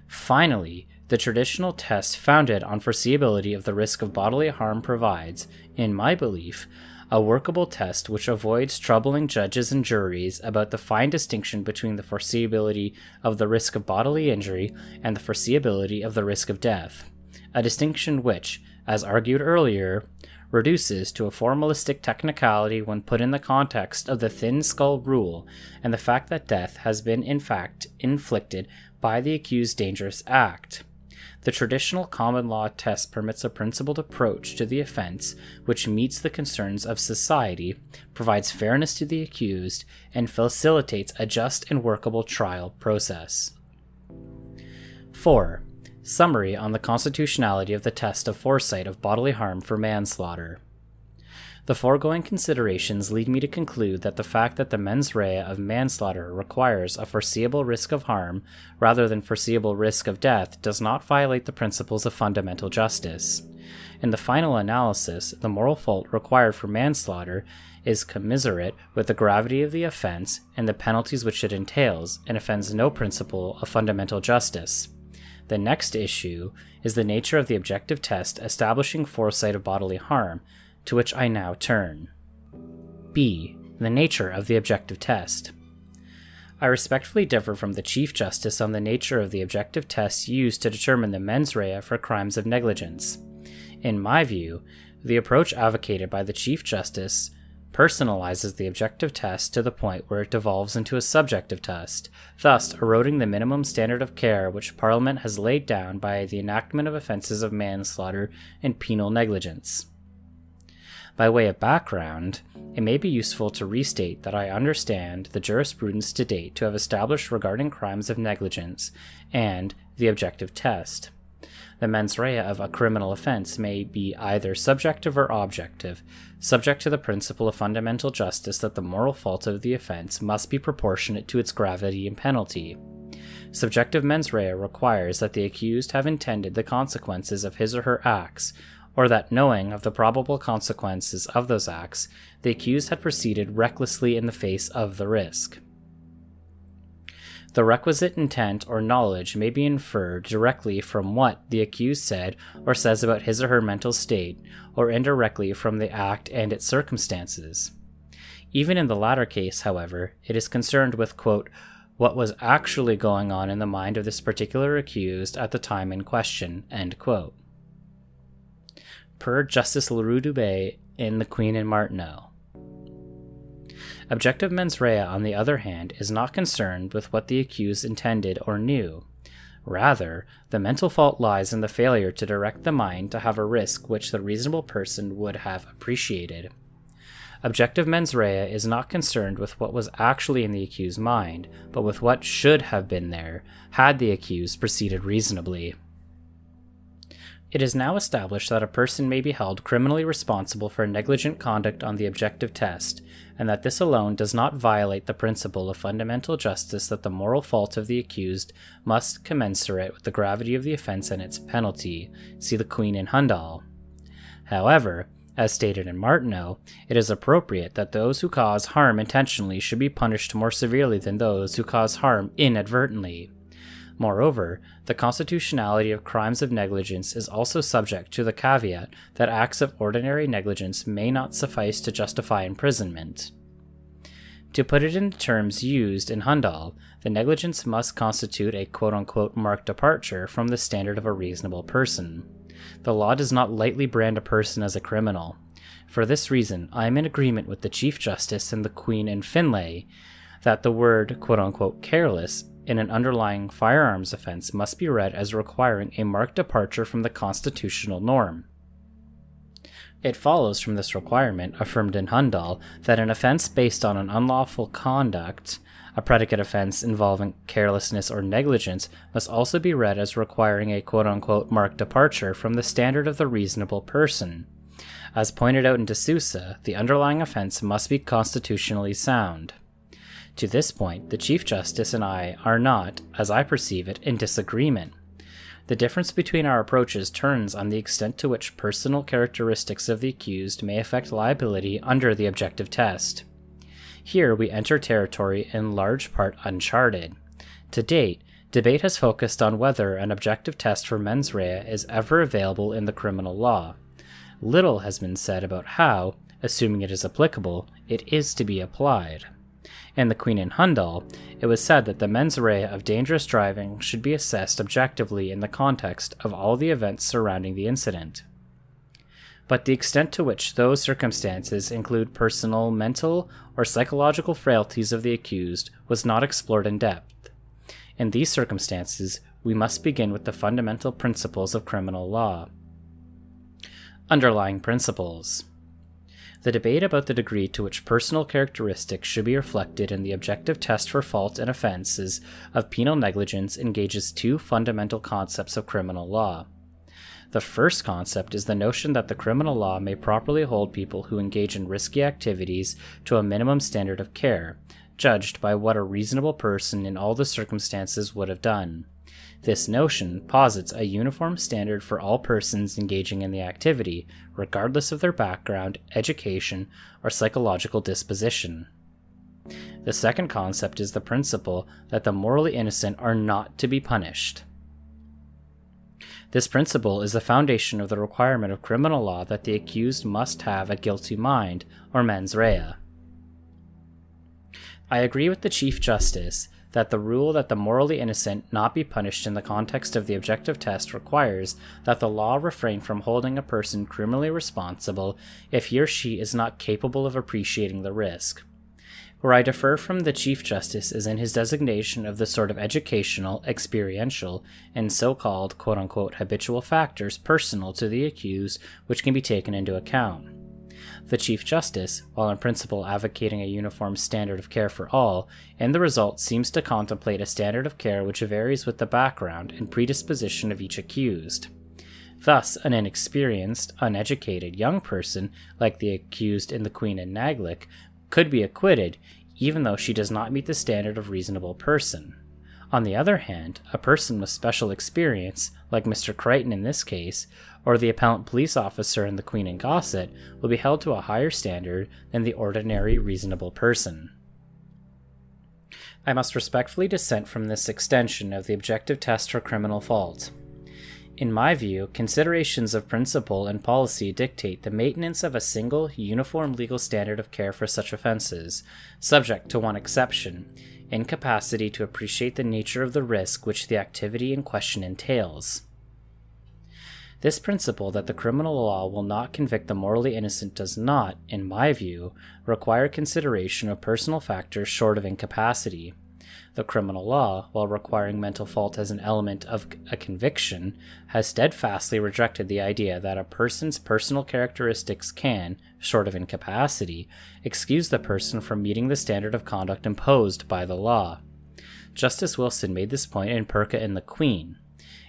Finally, the traditional test founded on foreseeability of the risk of bodily harm provides, in my belief, a workable test which avoids troubling judges and juries about the fine distinction between the foreseeability of the risk of bodily injury and the foreseeability of the risk of death, a distinction which, as argued earlier, reduces to a formalistic technicality when put in the context of the thin skull rule and the fact that death has been in fact inflicted by the accused's dangerous act. The traditional common law test permits a principled approach to the offense which meets the concerns of society, provides fairness to the accused, and facilitates a just and workable trial process. 4. Summary on the constitutionality of the test of foresight of bodily harm for manslaughter. The foregoing considerations lead me to conclude that the fact that the mens rea of manslaughter requires a foreseeable risk of harm rather than foreseeable risk of death does not violate the principles of fundamental justice. In the final analysis, the moral fault required for manslaughter is commensurate with the gravity of the offense and the penalties which it entails, and offends no principle of fundamental justice. The next issue is the nature of the objective test establishing foresight of bodily harm, to which I now turn. B. The nature of the objective test. I respectfully differ from the Chief Justice on the nature of the objective tests used to determine the mens rea for crimes of negligence. In my view, the approach advocated by the Chief Justice personalizes the objective test to the point where it devolves into a subjective test, thus eroding the minimum standard of care which Parliament has laid down by the enactment of offences of manslaughter and penal negligence. By way of background, it may be useful to restate that I understand the jurisprudence to date to have established regarding crimes of negligence and the objective test. The mens rea of a criminal offense may be either subjective or objective, subject to the principle of fundamental justice that the moral fault of the offense must be proportionate to its gravity and penalty. Subjective mens rea requires that the accused have intended the consequences of his or her acts, or that, knowing of the probable consequences of those acts, the accused had proceeded recklessly in the face of the risk. The requisite intent or knowledge may be inferred directly from what the accused said or says about his or her mental state, or indirectly from the act and its circumstances. Even in the latter case, however, it is concerned with, quote, what was actually going on in the mind of this particular accused at the time in question, end quote. Per Justice Leroux Dubé in The Queen and Martineau. Objective mens rea, on the other hand, is not concerned with what the accused intended or knew. Rather, the mental fault lies in the failure to direct the mind to have a risk which the reasonable person would have appreciated. Objective mens rea is not concerned with what was actually in the accused's mind, but with what should have been there, had the accused proceeded reasonably. It is now established that a person may be held criminally responsible for negligent conduct on the objective test, and that this alone does not violate the principle of fundamental justice that the moral fault of the accused must commensurate with the gravity of the offense and its penalty. See The Queen and Hundal. However, as stated in Martineau, it is appropriate that those who cause harm intentionally should be punished more severely than those who cause harm inadvertently. Moreover, the constitutionality of crimes of negligence is also subject to the caveat that acts of ordinary negligence may not suffice to justify imprisonment. To put it in terms used in Hundal, the negligence must constitute a quote-unquote marked departure from the standard of a reasonable person. The law does not lightly brand a person as a criminal. For this reason, I am in agreement with the Chief Justice in The Queen and Finlay that the word quote-unquote careless in an underlying firearms offense must be read as requiring a marked departure from the constitutional norm. It follows from this requirement, affirmed in Hundal, that an offense based on an unlawful conduct, a predicate offense involving carelessness or negligence, must also be read as requiring a quote-unquote marked departure from the standard of the reasonable person. As pointed out in De Sousa, the underlying offense must be constitutionally sound. To this point, the Chief Justice and I are not, as I perceive it, in disagreement. The difference between our approaches turns on the extent to which personal characteristics of the accused may affect liability under the objective test. Here we enter territory in large part uncharted. To date, debate has focused on whether an objective test for mens rea is ever available in the criminal law. Little has been said about how, assuming it is applicable, it is to be applied. In The Queen and Hundal, it was said that the mens rea of dangerous driving should be assessed objectively in the context of all the events surrounding the incident. But the extent to which those circumstances include personal, mental, or psychological frailties of the accused was not explored in depth. In these circumstances, we must begin with the fundamental principles of criminal law. Underlying principles. The debate about the degree to which personal characteristics should be reflected in the objective test for fault and offenses of penal negligence engages two fundamental concepts of criminal law. The first concept is the notion that the criminal law may properly hold people who engage in risky activities to a minimum standard of care, judged by what a reasonable person in all the circumstances would have done. This notion posits a uniform standard for all persons engaging in the activity, regardless of their background, education, or psychological disposition. The second concept is the principle that the morally innocent are not to be punished. This principle is the foundation of the requirement of criminal law that the accused must have a guilty mind, or mens rea. I agree with the Chief Justice that the rule that the morally innocent not be punished in the context of the objective test requires that the law refrain from holding a person criminally responsible if he or she is not capable of appreciating the risk. Where I differ from the Chief Justice is in his designation of the sort of educational, experiential, and so-called quote-unquote habitual factors personal to the accused which can be taken into account. The Chief Justice, while in principle advocating a uniform standard of care for all, in the result seems to contemplate a standard of care which varies with the background and predisposition of each accused. Thus, an inexperienced, uneducated young person, like the accused in the Queen and Naglick, could be acquitted, even though she does not meet the standard of reasonable person. On the other hand, a person with special experience, like Mr. Creighton in this case, or the appellant police officer in the Queen and Gossett, will be held to a higher standard than the ordinary reasonable person. I must respectfully dissent from this extension of the objective test for criminal fault. In my view, considerations of principle and policy dictate the maintenance of a single, uniform legal standard of care for such offenses, subject to one exception: incapacity to appreciate the nature of the risk which the activity in question entails. This principle that the criminal law will not convict the morally innocent does not, in my view, require consideration of personal factors short of incapacity. The criminal law, while requiring mental fault as an element of a conviction, has steadfastly rejected the idea that a person's personal characteristics can, short of incapacity, excuse the person from meeting the standard of conduct imposed by the law. Justice Wilson made this point in Perka and the Queen.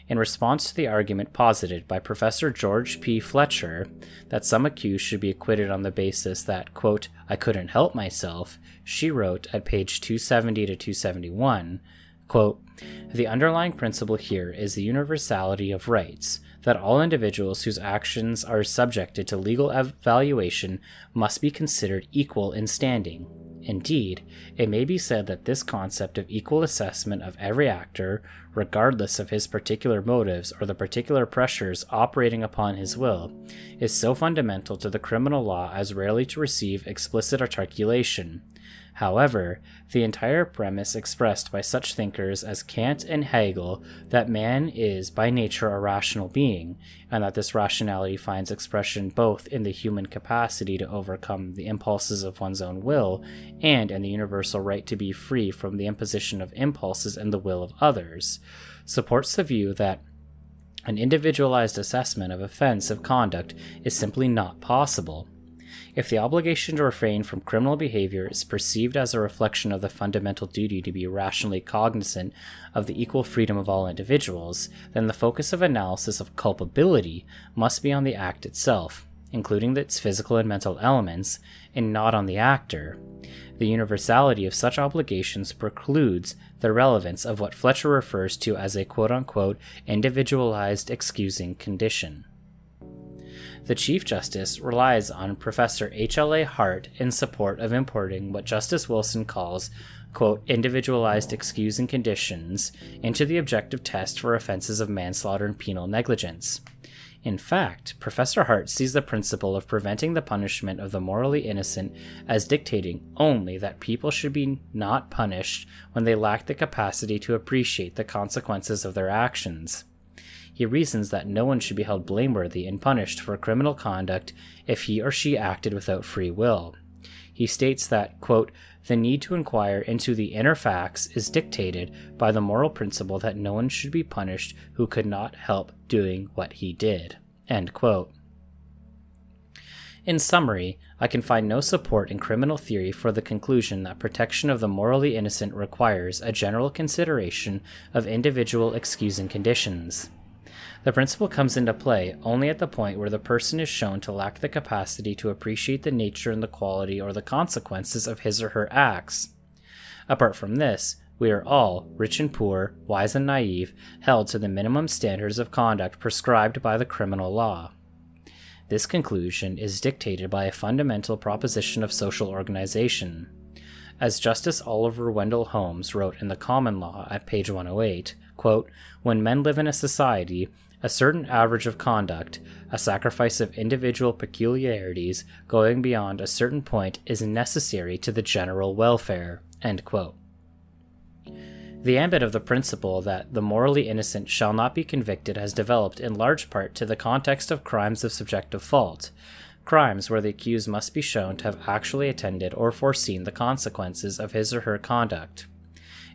In response to the argument posited by Professor George P. Fletcher that some accused should be acquitted on the basis that, quote, "I couldn't help myself," she wrote at page 270 to 271, quote, "The underlying principle here is the universality of rights, that all individuals whose actions are subjected to legal evaluation must be considered equal in standing. Indeed, it may be said that this concept of equal assessment of every actor, regardless of his particular motives or the particular pressures operating upon his will, is so fundamental to the criminal law as rarely to receive explicit articulation. However, the entire premise expressed by such thinkers as Kant and Hegel that man is by nature a rational being, and that this rationality finds expression both in the human capacity to overcome the impulses of one's own will and in the universal right to be free from the imposition of impulses and the will of others, supports the view that an individualized assessment of offensive conduct is simply not possible. If the obligation to refrain from criminal behavior is perceived as a reflection of the fundamental duty to be rationally cognizant of the equal freedom of all individuals, then the focus of analysis of culpability must be on the act itself, including its physical and mental elements, and not on the actor. The universality of such obligations precludes the relevance of what Fletcher refers to as a quote-unquote individualized excusing condition. The Chief Justice relies on Professor H.L.A. Hart in support of importing what Justice Wilson calls, quote, individualized excusing conditions into the objective test for offenses of manslaughter and penal negligence. In fact, Professor Hart sees the principle of preventing the punishment of the morally innocent as dictating only that people should be not punished when they lack the capacity to appreciate the consequences of their actions. He reasons that no one should be held blameworthy and punished for criminal conduct if he or she acted without free will. he states that, quote, "The need to inquire into the inner facts is dictated by the moral principle that no one should be punished who could not help doing what he did." End quote. In summary, I can find no support in criminal theory for the conclusion that protection of the morally innocent requires a general consideration of individual excusing conditions. The principle comes into play only at the point where the person is shown to lack the capacity to appreciate the nature and the quality or the consequences of his or her acts. Apart from this, we are all, rich and poor, wise and naive, held to the minimum standards of conduct prescribed by the criminal law. This conclusion is dictated by a fundamental proposition of social organization. As Justice Oliver Wendell Holmes wrote in The Common Law at page 108, quote, "When men live in a society, a certain average of conduct, a sacrifice of individual peculiarities going beyond a certain point is necessary to the general welfare." End quote. The ambit of the principle that the morally innocent shall not be convicted has developed in large part to the context of crimes of subjective fault, crimes where the accused must be shown to have actually attended or foreseen the consequences of his or her conduct.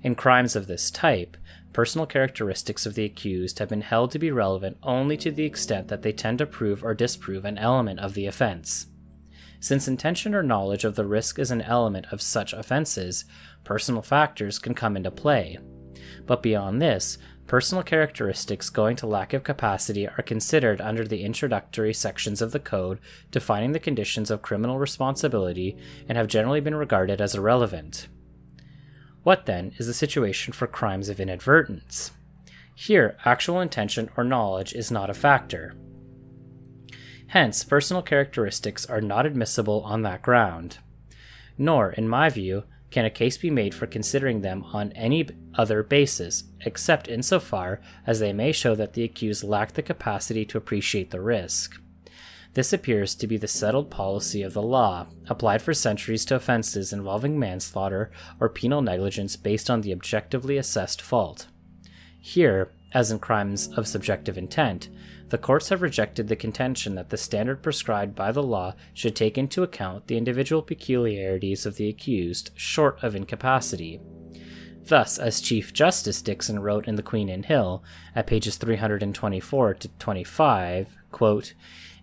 In crimes of this type, personal characteristics of the accused have been held to be relevant only to the extent that they tend to prove or disprove an element of the offense. Since intention or knowledge of the risk is an element of such offenses, personal factors can come into play. But beyond this, personal characteristics going to lack of capacity are considered under the introductory sections of the Code defining the conditions of criminal responsibility and have generally been regarded as irrelevant. What then is the situation for crimes of inadvertence? Here, actual intention or knowledge is not a factor. Hence, personal characteristics are not admissible on that ground. Nor, in my view, can a case be made for considering them on any other basis, except insofar as they may show that the accused lacked the capacity to appreciate the risk. This appears to be the settled policy of the law, applied for centuries to offenses involving manslaughter or penal negligence based on the objectively assessed fault. Here, as in crimes of subjective intent, the courts have rejected the contention that the standard prescribed by the law should take into account the individual peculiarities of the accused short of incapacity. Thus, as Chief Justice Dixon wrote in The Queen and Hill, at pages 324 to 25, quote,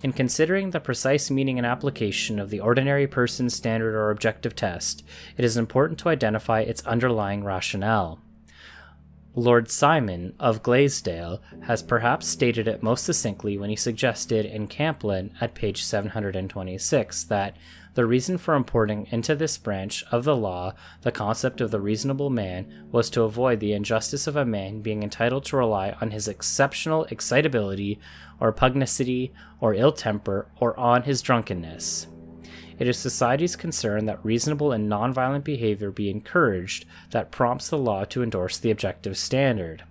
"In considering the precise meaning and application of the ordinary person's standard or objective test, it is important to identify its underlying rationale. Lord Simon of Glaisdale has perhaps stated it most succinctly when he suggested in Camplin at page 726 that the reason for importing into this branch of the law the concept of the reasonable man was to avoid the injustice of a man being entitled to rely on his exceptional excitability or pugnacity or ill temper or on his drunkenness. It is society's concern that reasonable and nonviolent behavior be encouraged that prompts the law to endorse the objective standard.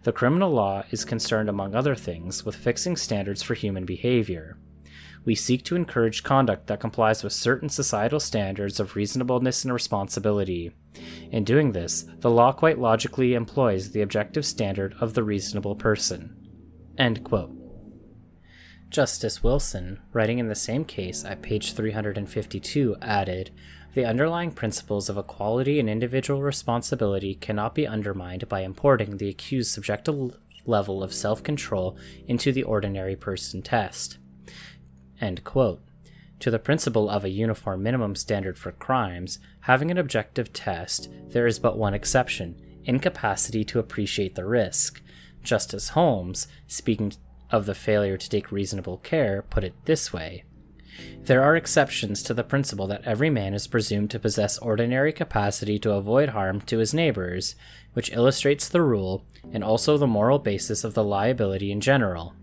The criminal law is concerned, among other things, with fixing standards for human behavior. We seek to encourage conduct that complies with certain societal standards of reasonableness and responsibility. In doing this, the law quite logically employs the objective standard of the reasonable person." End quote. Justice Wilson, writing in the same case at page 352, added, "The underlying principles of equality and individual responsibility cannot be undermined by importing the accused's subjective level of self-control into the ordinary person test." End quote. To the principle of a uniform minimum standard for crimes, having an objective test, there is but one exception: incapacity to appreciate the risk. Justice Holmes, speaking of the failure to take reasonable care, put it this way: "There are exceptions to the principle that every man is presumed to possess ordinary capacity to avoid harm to his neighbors, which illustrates the rule, and also the moral basis of the liability in general.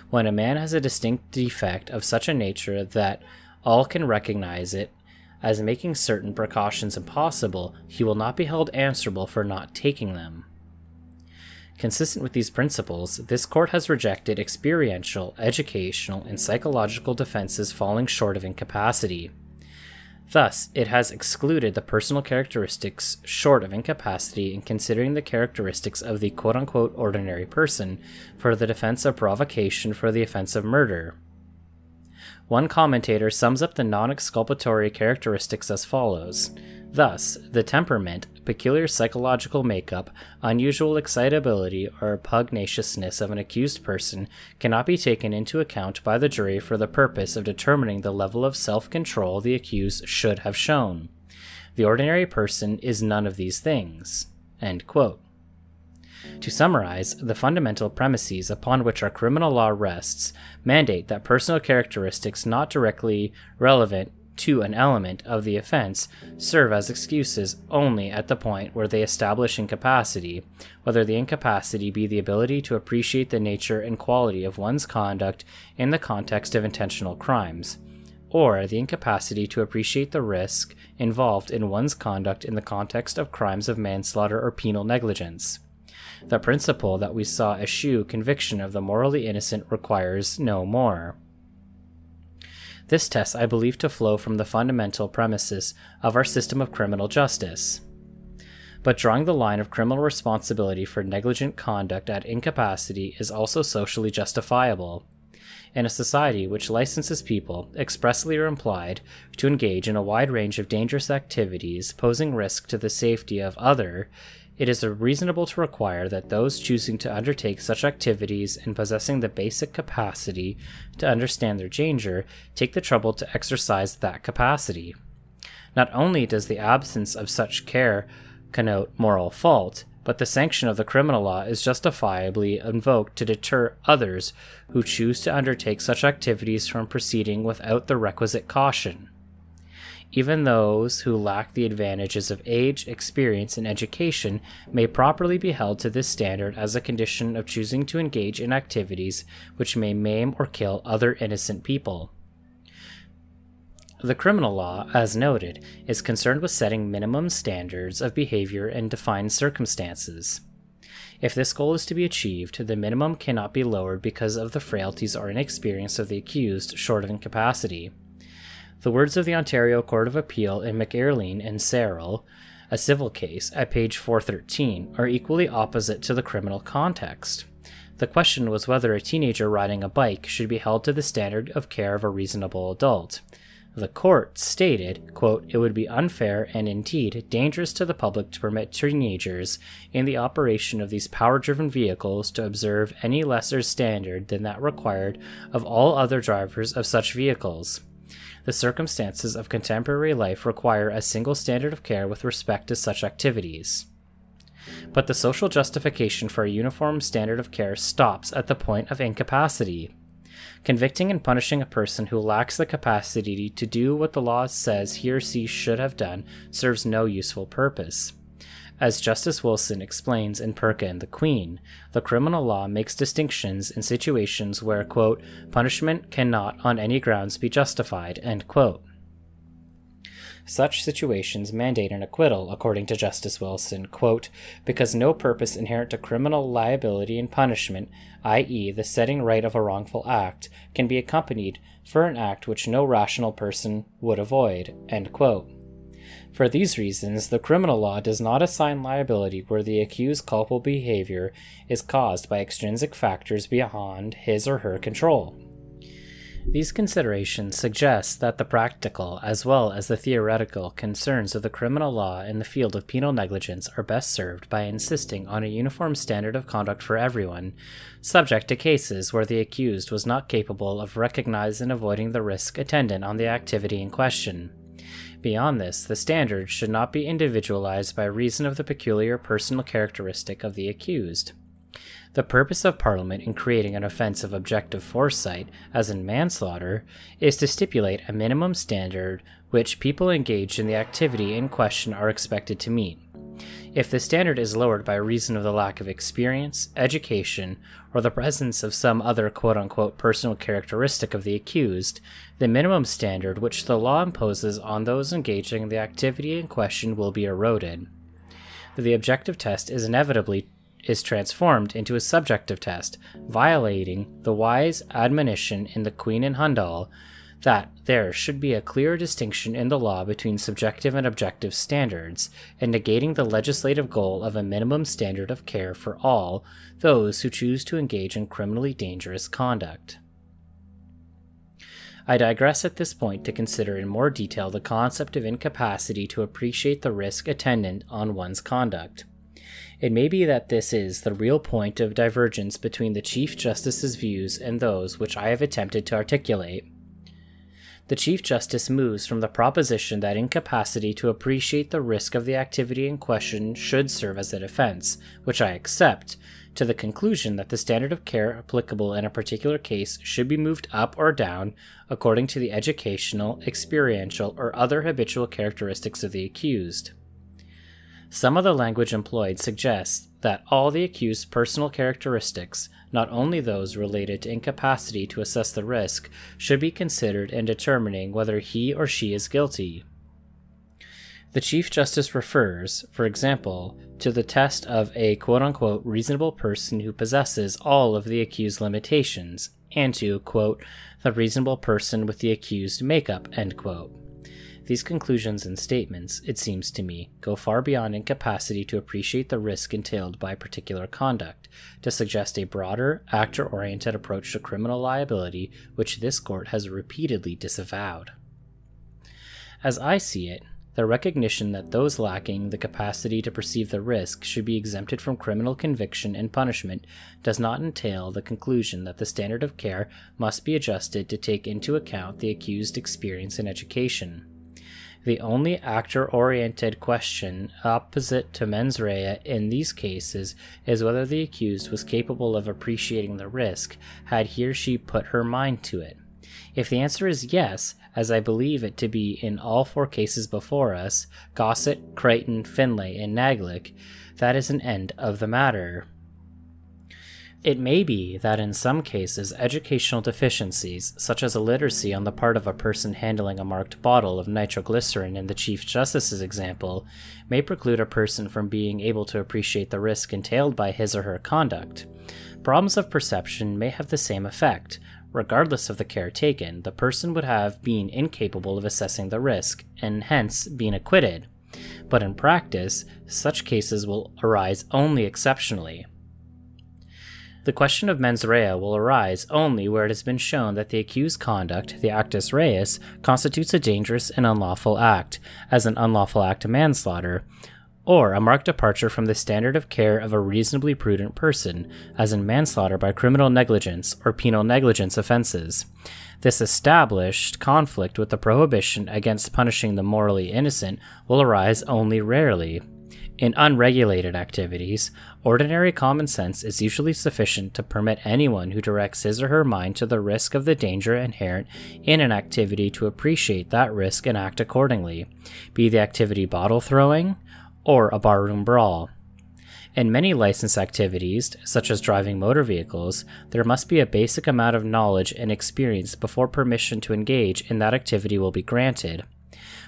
When a man has a distinct defect of such a nature that all can recognize it as making certain precautions impossible, he will not be held answerable for not taking them." Consistent with these principles, this court has rejected experiential, educational, and psychological defenses falling short of incapacity. Thus, it has excluded the personal characteristics short of incapacity in considering the characteristics of the quote-unquote ordinary person for the defense of provocation for the offense of murder. One commentator sums up the non-exculpatory characteristics as follows. Thus, the temperament, peculiar psychological makeup, unusual excitability, or pugnaciousness of an accused person cannot be taken into account by the jury for the purpose of determining the level of self-control the accused should have shown. The ordinary person is none of these things." End quote. To summarize, the fundamental premises upon which our criminal law rests mandate that personal characteristics not directly relevant to an element of the offense serve as excuses only at the point where they establish incapacity, whether the incapacity be the ability to appreciate the nature and quality of one's conduct in the context of intentional crimes, or the incapacity to appreciate the risk involved in one's conduct in the context of crimes of manslaughter or penal negligence. The principle that we saw eschew conviction of the morally innocent requires no more. This test I believe to flow from the fundamental premises of our system of criminal justice. But drawing the line of criminal responsibility for negligent conduct at incapacity is also socially justifiable. In a society which licenses people, expressly or implied, to engage in a wide range of dangerous activities posing risk to the safety of others, it is reasonable to require that those choosing to undertake such activities and possessing the basic capacity to understand their danger take the trouble to exercise that capacity. Not only does the absence of such care connote moral fault, but the sanction of the criminal law is justifiably invoked to deter others who choose to undertake such activities from proceeding without the requisite caution. Even those who lack the advantages of age, experience, and education may properly be held to this standard as a condition of choosing to engage in activities which may maim or kill other innocent people. The criminal law, as noted, is concerned with setting minimum standards of behavior in defined circumstances. If this goal is to be achieved, the minimum cannot be lowered because of the frailties or inexperience of the accused short of incapacity. The words of the Ontario Court of Appeal in McAirleen and Searle, a civil case, at page 413, are equally opposite to the criminal context. The question was whether a teenager riding a bike should be held to the standard of care of a reasonable adult. The court stated, quote, "It would be unfair and indeed dangerous to the public to permit teenagers in the operation of these power-driven vehicles to observe any lesser standard than that required of all other drivers of such vehicles. The circumstances of contemporary life require a single standard of care with respect to such activities. But the social justification for a uniform standard of care stops at the point of incapacity. Convicting and punishing a person who lacks the capacity to do what the law says he or she should have done serves no useful purpose. As Justice Wilson explains in Perka and the Queen, the criminal law makes distinctions in situations where, quote, punishment cannot on any grounds be justified, end quote. Such situations mandate an acquittal, according to Justice Wilson, quote, because no purpose inherent to criminal liability and punishment, i.e. the setting right of a wrongful act, can be accompanied for an act which no rational person would avoid, end quote. For these reasons, the criminal law does not assign liability where the accused's culpable behavior is caused by extrinsic factors beyond his or her control. These considerations suggest that the practical as well as the theoretical concerns of the criminal law in the field of penal negligence are best served by insisting on a uniform standard of conduct for everyone, subject to cases where the accused was not capable of recognizing and avoiding the risk attendant on the activity in question. Beyond this, the standard should not be individualized by reason of the peculiar personal characteristic of the accused. The purpose of Parliament in creating an offence of objective foresight, as in manslaughter, is to stipulate a minimum standard which people engaged in the activity in question are expected to meet. If the standard is lowered by reason of the lack of experience, education, or the presence of some other quote-unquote personal characteristic of the accused, the minimum standard which the law imposes on those engaging in the activity in question will be eroded. The objective test is transformed into a subjective test, violating the wise admonition in the Queen and Hundal that there should be a clear distinction in the law between subjective and objective standards, and negating the legislative goal of a minimum standard of care for all those who choose to engage in criminally dangerous conduct. I digress at this point to consider in more detail the concept of incapacity to appreciate the risk attendant on one's conduct. It may be that this is the real point of divergence between the Chief Justice's views and those which I have attempted to articulate. The Chief Justice moves from the proposition that incapacity to appreciate the risk of the activity in question should serve as a defense, which I accept, to the conclusion that the standard of care applicable in a particular case should be moved up or down according to the educational, experiential, or other habitual characteristics of the accused. Some of the language employed suggests that all the accused's personal characteristics, not only those related to incapacity to assess the risk, should be considered in determining whether he or she is guilty. The Chief Justice refers, for example, to the test of a quote-unquote reasonable person who possesses all of the accused's limitations, and to, quote, the reasonable person with the accused makeup, end quote. These conclusions and statements, it seems to me, go far beyond incapacity to appreciate the risk entailed by particular conduct, to suggest a broader, actor-oriented approach to criminal liability which this court has repeatedly disavowed. As I see it, the recognition that those lacking the capacity to perceive the risk should be exempted from criminal conviction and punishment does not entail the conclusion that the standard of care must be adjusted to take into account the accused's experience and education. The only actor-oriented question opposite to mens rea in these cases is whether the accused was capable of appreciating the risk had he or she put her mind to it. If the answer is yes, as I believe it to be in all four cases before us, Gossett, Creighton, Finlay, and Naglick, that is an end of the matter. It may be that in some cases educational deficiencies, such as illiteracy on the part of a person handling a marked bottle of nitroglycerin in the Chief Justice's example, may preclude a person from being able to appreciate the risk entailed by his or her conduct. Problems of perception may have the same effect. Regardless of the care taken, the person would have been incapable of assessing the risk, and hence been acquitted. But in practice, such cases will arise only exceptionally. The question of mens rea will arise only where it has been shown that the accused's conduct, the actus reus, constitutes a dangerous and unlawful act, as an unlawful act manslaughter, or a marked departure from the standard of care of a reasonably prudent person, as in manslaughter by criminal negligence or penal negligence offenses. This established conflict with the prohibition against punishing the morally innocent will arise only rarely. In unregulated activities, ordinary common sense is usually sufficient to permit anyone who directs his or her mind to the risk of the danger inherent in an activity to appreciate that risk and act accordingly, be the activity bottle throwing or a barroom brawl. In many licensed activities, such as driving motor vehicles, there must be a basic amount of knowledge and experience before permission to engage in that activity will be granted.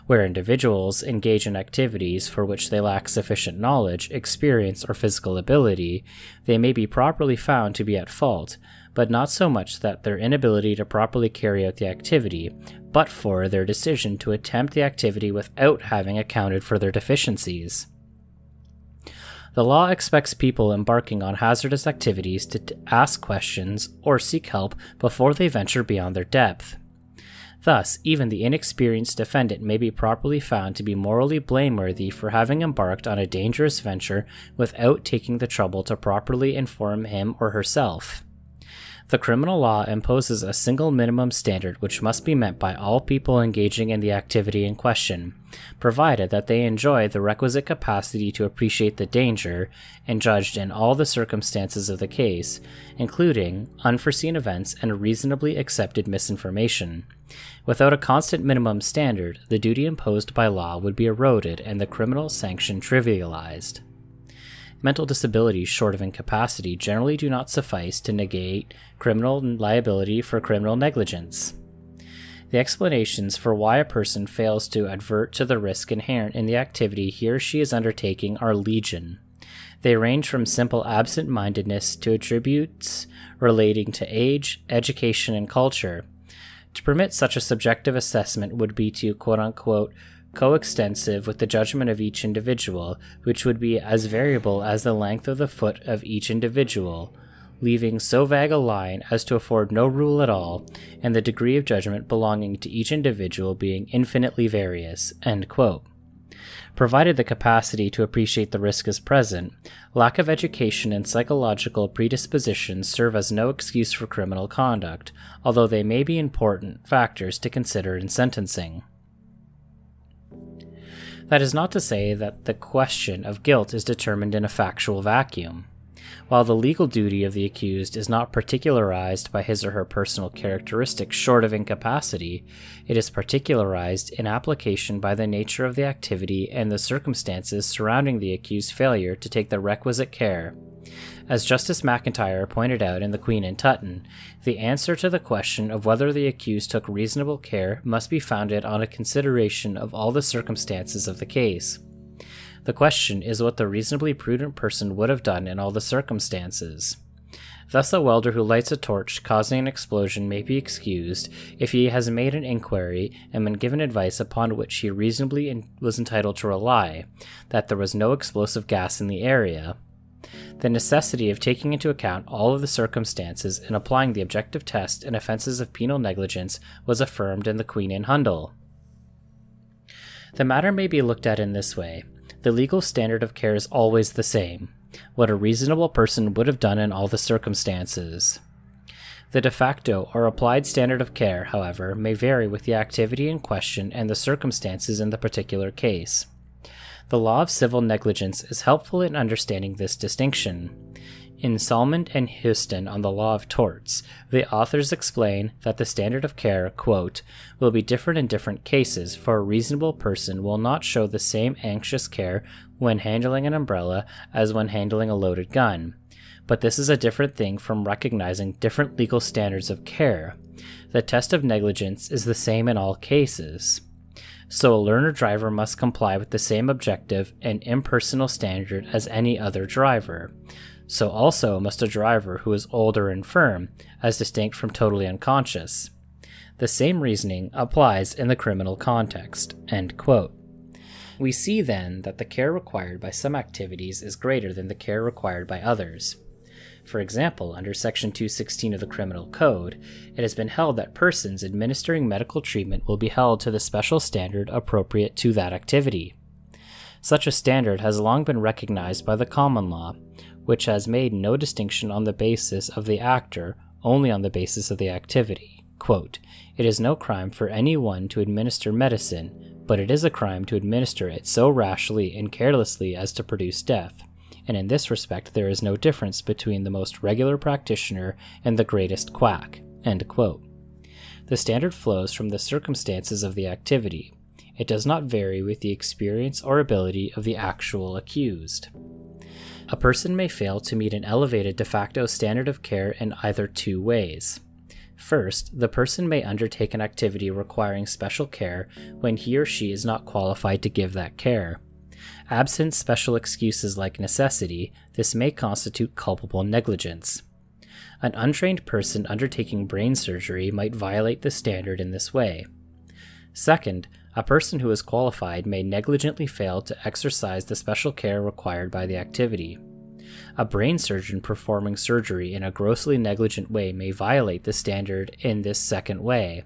Where individuals engage in activities for which they lack sufficient knowledge, experience, or physical ability, they may be properly found to be at fault, but not so much that their inability to properly carry out the activity, but for their decision to attempt the activity without having accounted for their deficiencies. The law expects people embarking on hazardous activities to ask questions or seek help before they venture beyond their depth. Thus, even the inexperienced defendant may be properly found to be morally blameworthy for having embarked on a dangerous venture without taking the trouble to properly inform him or herself. The criminal law imposes a single minimum standard which must be met by all people engaging in the activity in question, provided that they enjoy the requisite capacity to appreciate the danger and judged in all the circumstances of the case, including unforeseen events and reasonably accepted misinformation. Without a constant minimum standard, the duty imposed by law would be eroded and the criminal sanction trivialized. Mental disabilities short of incapacity generally do not suffice to negate criminal liability for criminal negligence. The explanations for why a person fails to advert to the risk inherent in the activity he or she is undertaking are legion. They range from simple absent-mindedness to attributes relating to age, education, and culture. To permit such a subjective assessment would be to, quote-unquote, coextensive with the judgment of each individual, which would be as variable as the length of the foot of each individual, leaving so vague a line as to afford no rule at all, and the degree of judgment belonging to each individual being infinitely various." End quote. Provided the capacity to appreciate the risk is present, lack of education and psychological predispositions serve as no excuse for criminal conduct, although they may be important factors to consider in sentencing. That is not to say that the question of guilt is determined in a factual vacuum. While the legal duty of the accused is not particularized by his or her personal characteristics short of incapacity, it is particularized in application by the nature of the activity and the circumstances surrounding the accused's failure to take the requisite care. As Justice McIntyre pointed out in The Queen and Tutton, the answer to the question of whether the accused took reasonable care must be founded on a consideration of all the circumstances of the case. The question is what the reasonably prudent person would have done in all the circumstances. Thus a welder who lights a torch causing an explosion may be excused if he has made an inquiry and been given advice upon which he reasonably was entitled to rely, that there was no explosive gas in the area. The necessity of taking into account all of the circumstances and applying the objective test in offences of penal negligence was affirmed in The Queen and Hundle. The matter may be looked at in this way. The legal standard of care is always the same, what a reasonable person would have done in all the circumstances. The de facto or applied standard of care, however, may vary with the activity in question and the circumstances in the particular case. The law of civil negligence is helpful in understanding this distinction. In Salmond and Houston on the law of torts, the authors explain that the standard of care, quote, will be different in different cases, for a reasonable person will not show the same anxious care when handling an umbrella as when handling a loaded gun. But this is a different thing from recognizing different legal standards of care. The test of negligence is the same in all cases. So a learner driver must comply with the same objective and impersonal standard as any other driver. So also must a driver who is old or infirm, as distinct from totally unconscious. The same reasoning applies in the criminal context." End quote. We see then that the care required by some activities is greater than the care required by others. For example, under Section 216 of the Criminal Code, it has been held that persons administering medical treatment will be held to the special standard appropriate to that activity. Such a standard has long been recognized by the common law, which has made no distinction on the basis of the actor, only on the basis of the activity. Quote, "It is no crime for any one to administer medicine, but it is a crime to administer it so rashly and carelessly as to produce death. And in this respect there is no difference between the most regular practitioner and the greatest quack." End quote. The standard flows from the circumstances of the activity. It does not vary with the experience or ability of the actual accused. A person may fail to meet an elevated de facto standard of care in either two ways. First, the person may undertake an activity requiring special care when he or she is not qualified to give that care. Absent special excuses like necessity, this may constitute culpable negligence. An untrained person undertaking brain surgery might violate the standard in this way. Second, a person who is qualified may negligently fail to exercise the special care required by the activity. A brain surgeon performing surgery in a grossly negligent way may violate the standard in this second way.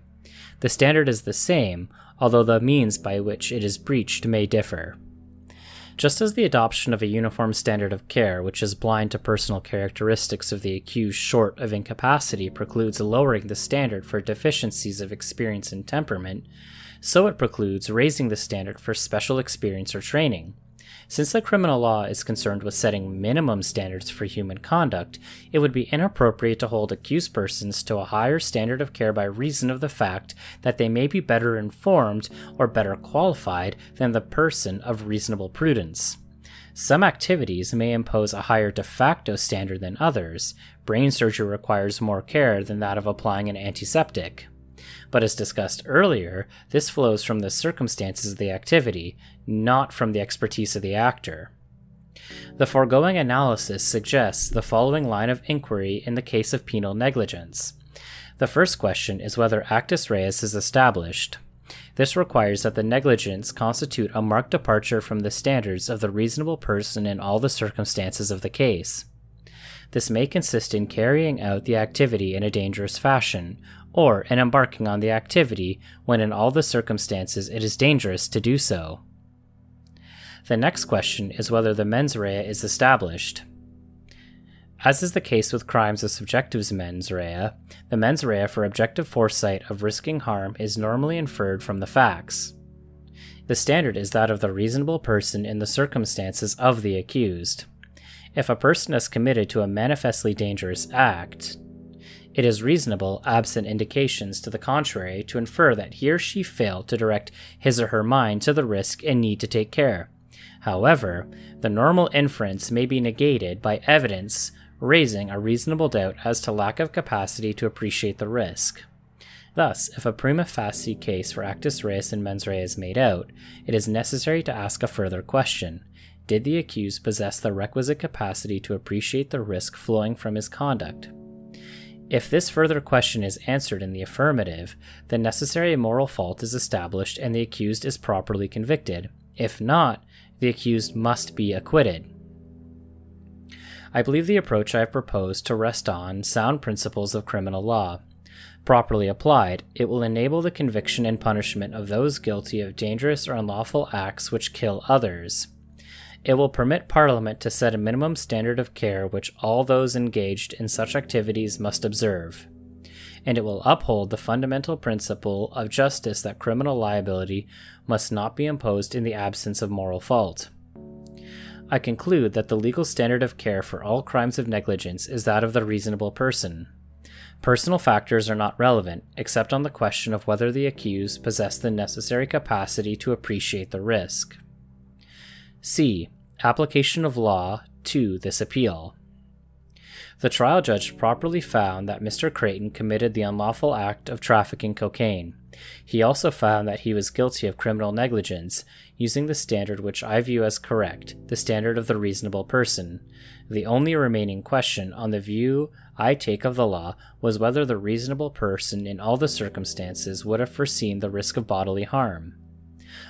The standard is the same, although the means by which it is breached may differ. Just as the adoption of a uniform standard of care, which is blind to personal characteristics of the accused short of incapacity, precludes lowering the standard for deficiencies of experience and temperament, so it precludes raising the standard for special experience or training. Since the criminal law is concerned with setting minimum standards for human conduct, it would be inappropriate to hold accused persons to a higher standard of care by reason of the fact that they may be better informed or better qualified than the person of reasonable prudence. Some activities may impose a higher de facto standard than others. Brain surgery requires more care than that of applying an antiseptic. But as discussed earlier, this flows from the circumstances of the activity, not from the expertise of the actor. The foregoing analysis suggests the following line of inquiry in the case of penal negligence. The first question is whether actus reus is established. This requires that the negligence constitute a marked departure from the standards of the reasonable person in all the circumstances of the case. This may consist in carrying out the activity in a dangerous fashion, or in embarking on the activity when in all the circumstances it is dangerous to do so. The next question is whether the mens rea is established. As is the case with crimes of subjective mens rea, the mens rea for objective foresight of risking harm is normally inferred from the facts. The standard is that of the reasonable person in the circumstances of the accused. If a person is committed to a manifestly dangerous act, it is reasonable, absent indications to the contrary, to infer that he or she failed to direct his or her mind to the risk and need to take care. However, the normal inference may be negated by evidence raising a reasonable doubt as to lack of capacity to appreciate the risk. Thus, if a prima facie case for actus reus and mens rea is made out, it is necessary to ask a further question. Did the accused possess the requisite capacity to appreciate the risk flowing from his conduct? If this further question is answered in the affirmative, the necessary moral fault is established and the accused is properly convicted. If not, the accused must be acquitted. I believe the approach I have proposed to rest on sound principles of criminal law. Properly applied, it will enable the conviction and punishment of those guilty of dangerous or unlawful acts which kill others. It will permit Parliament to set a minimum standard of care which all those engaged in such activities must observe. And it will uphold the fundamental principle of justice that criminal liability must not be imposed in the absence of moral fault. I conclude that the legal standard of care for all crimes of negligence is that of the reasonable person. Personal factors are not relevant, except on the question of whether the accused possessed the necessary capacity to appreciate the risk. C. Application of law to this appeal. The trial judge properly found that Mr. Creighton committed the unlawful act of trafficking cocaine. He also found that he was guilty of criminal negligence, using the standard which I view as correct, the standard of the reasonable person. The only remaining question on the view I take of the law was whether the reasonable person in all the circumstances would have foreseen the risk of bodily harm.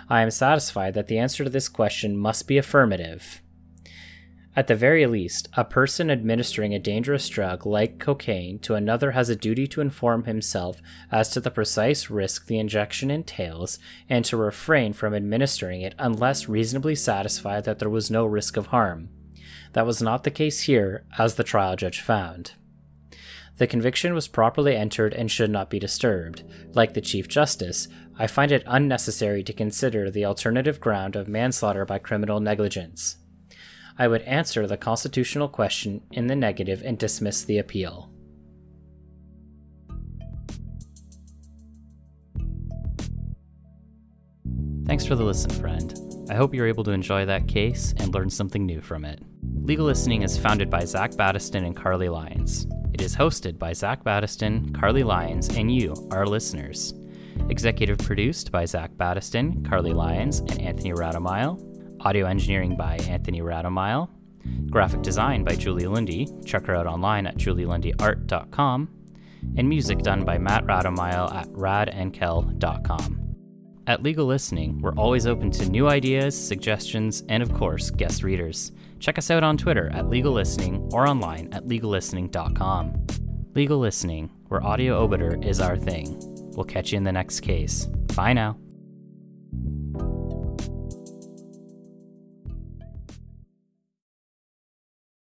I am satisfied that the answer to this question must be affirmative. At the very least, a person administering a dangerous drug like cocaine to another has a duty to inform himself as to the precise risk the injection entails and to refrain from administering it unless reasonably satisfied that there was no risk of harm. That was not the case here, as the trial judge found. The conviction was properly entered and should not be disturbed. Like the Chief Justice, I find it unnecessary to consider the alternative ground of manslaughter by criminal negligence. I would answer the constitutional question in the negative and dismiss the appeal. Thanks for the listen, friend. I hope you're able to enjoy that case and learn something new from it. Legal Listening is founded by Zach Battiston and Carly Lyons. It is hosted by Zach Battiston, Carly Lyons, and you, our listeners. Executive produced by Zach Battiston, Carly Lyons, and Anthony Radomile. Audio engineering by Anthony Radomile. Graphic design by Julie Lundy. Check her out online at julielundyart.com. And music done by Matt Radomile at radandkel.com. At Legal Listening, we're always open to new ideas, suggestions, and of course, guest readers. Check us out on Twitter at Legal Listening or online at legallistening.com. Legal Listening, where audio obiter is our thing. We'll catch you in the next case. Bye now.